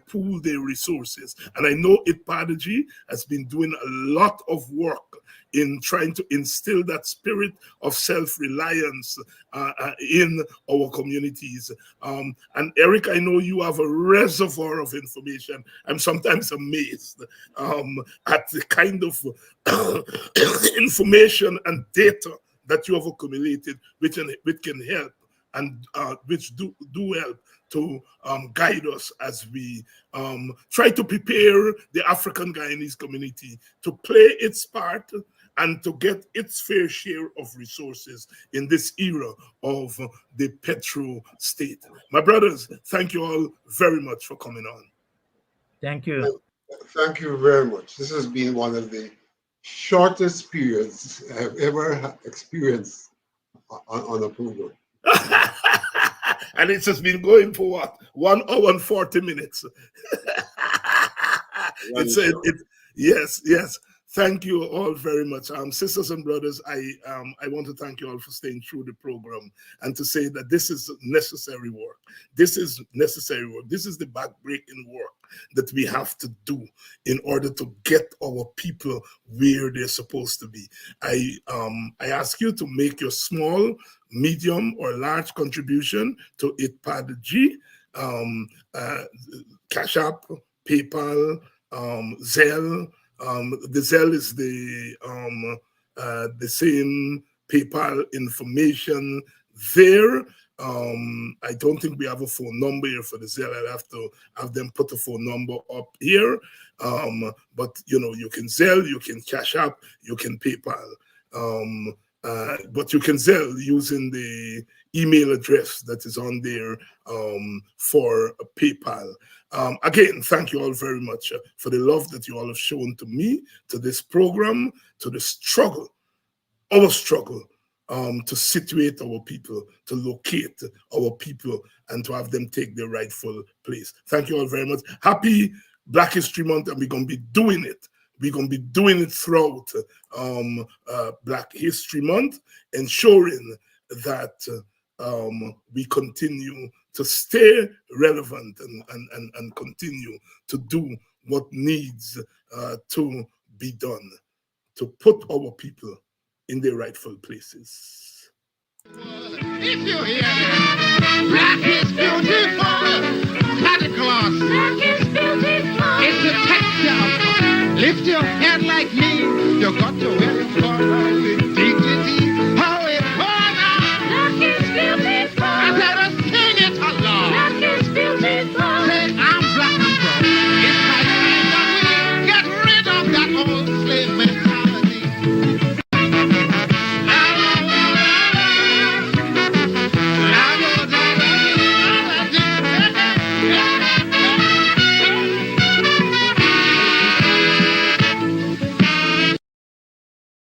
C: pool their resources. And I know Itpadaji has been doing a lot of work in trying to instill that spirit of self-reliance in our communities. And Eric, I know you have a reservoir of information. I'm sometimes amazed at the kind of information and data that you have accumulated, which can help and which do help to guide us as we try to prepare the African Guyanese community to play its part and to get its fair share of resources in this era of the petro state. My brothers, thank you all very much for coming on.
F: Thank you.
E: Thank you very much. This has been one of the shortest periods I've ever experienced on a program.
C: And it's just been going for what? 1 hour and 40 minutes. Yes. Thank you all very much. Sisters and brothers, I want to thank you all for staying through the program and to say that this is necessary work. This is necessary work. This is the back-breaking work that we have to do in order to get our people where they're supposed to be. I ask you to make your small, medium, or large contribution to Itpadaji, Cash App, PayPal, Zelle. The Zelle is the same PayPal information there. I don't think we have a phone number here for the Zelle. I'll have to have them put a phone number up here. But you can Zelle, you can Cash App, you can PayPal. But you can Zelle using the email address that is on there for PayPal. Again, thank you all very much for the love that you all have shown to me, to this program, to the struggle, our struggle to situate our people, to locate our people, and to have them take their rightful place. Thank you all very much. Happy Black History Month, and we're going to be doing it. We're going to be doing it throughout Black History Month, ensuring that we continue to stay relevant and continue to do what needs to be done to put our people in their rightful places.
A: If you hear that, Black is beautiful. Santa Claus. Black is beautiful. It's a textile. Lift your head like me. You got to wear your clothes.